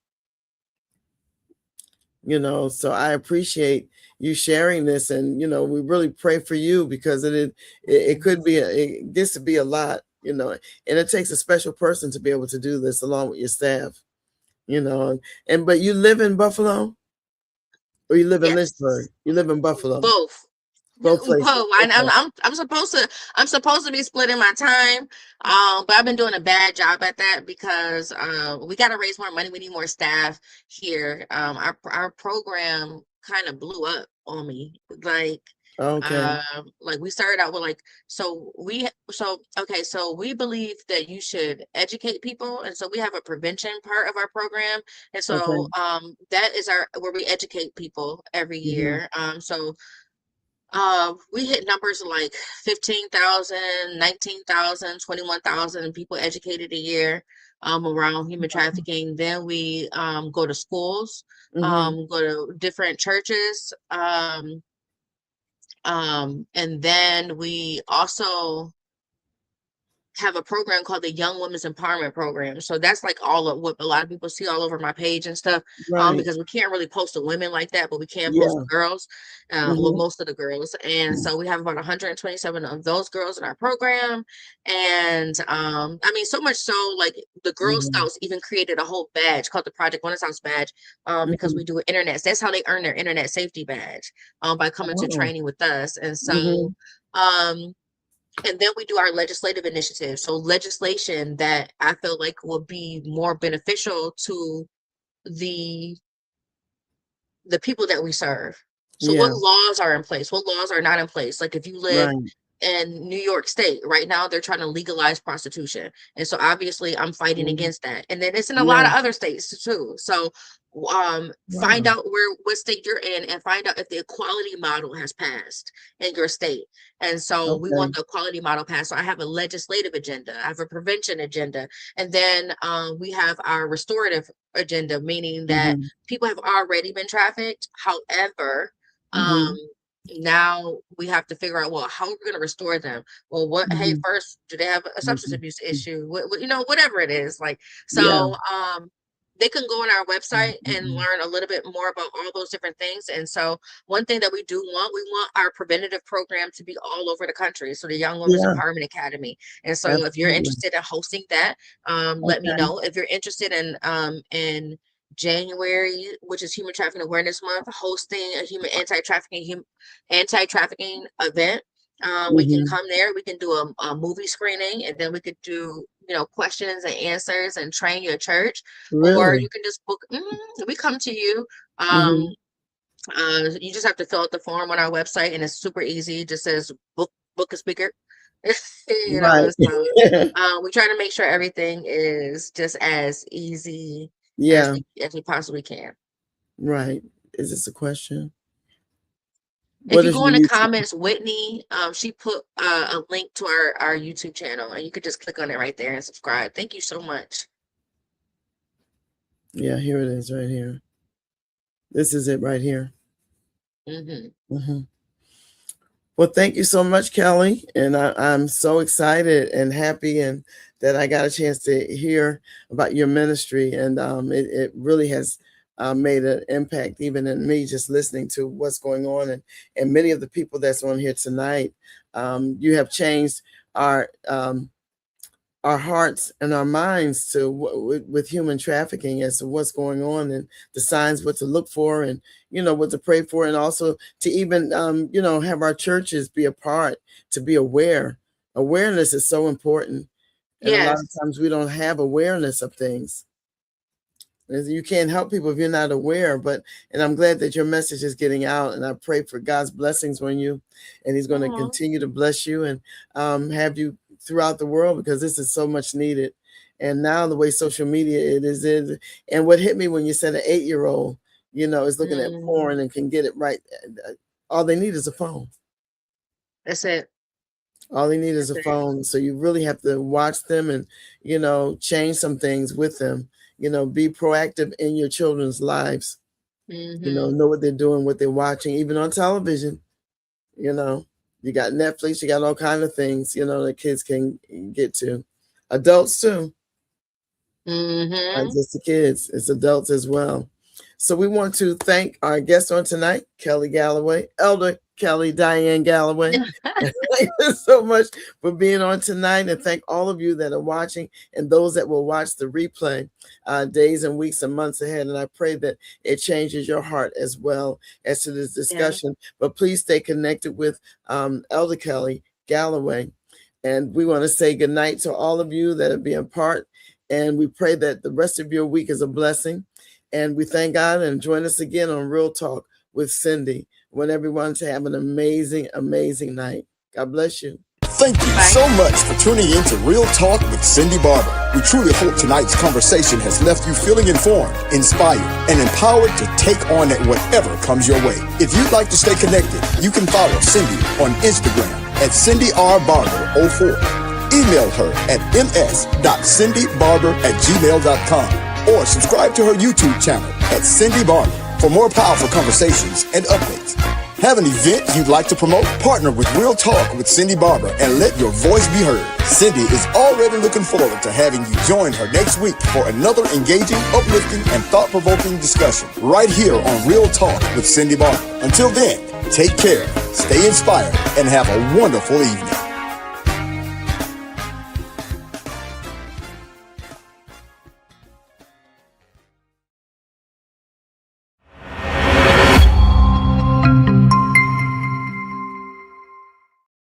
Speaker 2: so I appreciate you sharing this, and we really pray for you, because it could be it gets to be a lot, and it takes a special person to be able to do this along with your staff, but you live in Buffalo? Or you live in Lynchburg? You live in Buffalo?
Speaker 3: Both.
Speaker 2: Both places.
Speaker 3: I'm supposed to be splitting my time, but I've been doing a bad job at that, because we got to raise more money. We need more staff here. Our program kind of blew up on me, like.
Speaker 2: Okay.
Speaker 3: Like we started out with so we believe that you should educate people, and so we have a prevention part of our program, and so that is where we educate people every year. So we hit numbers like 15,000, 19,000, 21,000 people educated a year around human trafficking. Then we go to schools, go to different churches, and then we also have a program called the Young Women's Empowerment Program. So that's like all of what a lot of people see all over my page and stuff, because we can't really post the women like that, but we can post the girls, well, most of the girls. And so we have about 127 of those girls in our program. And I mean, so much so, like the Girl Scouts even created a whole badge called the Project Renaissance badge, because we do internet. That's how they earn their internet safety badge, by coming to training with us. And so, and then we do our legislative initiatives. So legislation that I feel like will be more beneficial to the people that we serve. So what laws are in place? What laws are not in place? Like if you live in New York State right now, they're trying to legalize prostitution. And so obviously I'm fighting against that. And then it's in a lot of other states too. So find out what state you're in, and find out if the equality model has passed in your state. And so we want the equality model passed. So I have a legislative agenda, I have a prevention agenda, and then we have our restorative agenda, meaning that people have already been trafficked. However, now we have to figure out, well, how are we going to restore them? Well, hey, first, do they have a substance abuse issue? Whatever it is, like, so they can go on our website and learn a little bit more about all those different things. And so one thing that we want our preventative program to be all over the country. So the Young Women's Empowerment Academy. And so if you're interested in hosting that, let me know. If you're interested in January, which is Human Trafficking Awareness Month, hosting a human anti-trafficking event. We can come there, we can do a movie screening, and then we could do questions and answers and train your church. Or you can just book. We come to you. You just have to fill out the form on our website, and it's super easy. It just says book a speaker. So, we try to make sure everything is just as easy as we possibly can.
Speaker 2: Right. Is this a question?
Speaker 3: If you go in the comments, Whitney, she put a link to our YouTube channel, and you could just click on it right there and subscribe. Thank you so much.
Speaker 2: Yeah, here it is right here. This is it right here. Well, thank you so much, Kelly. And I'm so excited and happy and that I got a chance to hear about your ministry. And it really has made an impact even in me, just listening to what's going on, and many of the people that's on here tonight. You have changed our our hearts and our minds to with human trafficking as to what's going on and the signs, what to look for, and what to pray for, and also to even have our churches be a part to be aware. Awareness is so important, and a lot of
Speaker 3: Yes.
Speaker 2: times we don't have awareness of things. You can't help people if you're not aware. And I'm glad that your message is getting out, and I pray for God's blessings on you, and He's going to
Speaker 3: Aw.
Speaker 2: continue to bless you and have you throughout the world, because this is so much needed. And now the way social media it is, and what hit me when you said an 8-year-old, is looking at porn and can get it right. All they need is a phone.
Speaker 3: That's it.
Speaker 2: All they need is a
Speaker 3: That's it.
Speaker 2: phone. So you really have to watch them and, change some things with them. Be proactive in your children's lives. Know what they're doing, what they're watching, even on television. You got Netflix, you got all kinds of things, that kids can get to. Adults too. Not just the kids, it's adults as well. So we want to thank our guest on tonight, Kelly Galloway, Elder Kelly Diane Galloway. Thank you so much for being on tonight, and thank all of you that are watching and those that will watch the replay days and weeks and months ahead. And I pray that it changes your heart as well as to this discussion. Yeah. But please stay connected with Elder Kelly Galloway. And we want to say good night to all of you that are being part. And we pray that the rest of your week is a blessing. And we thank God, and join us again on Real Talk with Cindy. I want everyone to have an amazing, amazing night. God bless you.
Speaker 1: Thank you so much for tuning in to Real Talk with Cindy Barber. We truly hope tonight's conversation has left you feeling informed, inspired, and empowered to take on whatever comes your way. If you'd like to stay connected, you can follow Cindy on Instagram at CindyRBarber04. Email her at ms.cindybarber@gmail.com. or subscribe to her YouTube channel at Cindy Barber for more powerful conversations and updates. Have an event you'd like to promote? Partner with Real Talk with Cindy Barber and let your voice be heard. Cindy is already looking forward to having you join her next week for another engaging, uplifting, and thought-provoking discussion right here on Real Talk with Cindy Barber. Until then, take care, stay inspired, and have a wonderful evening.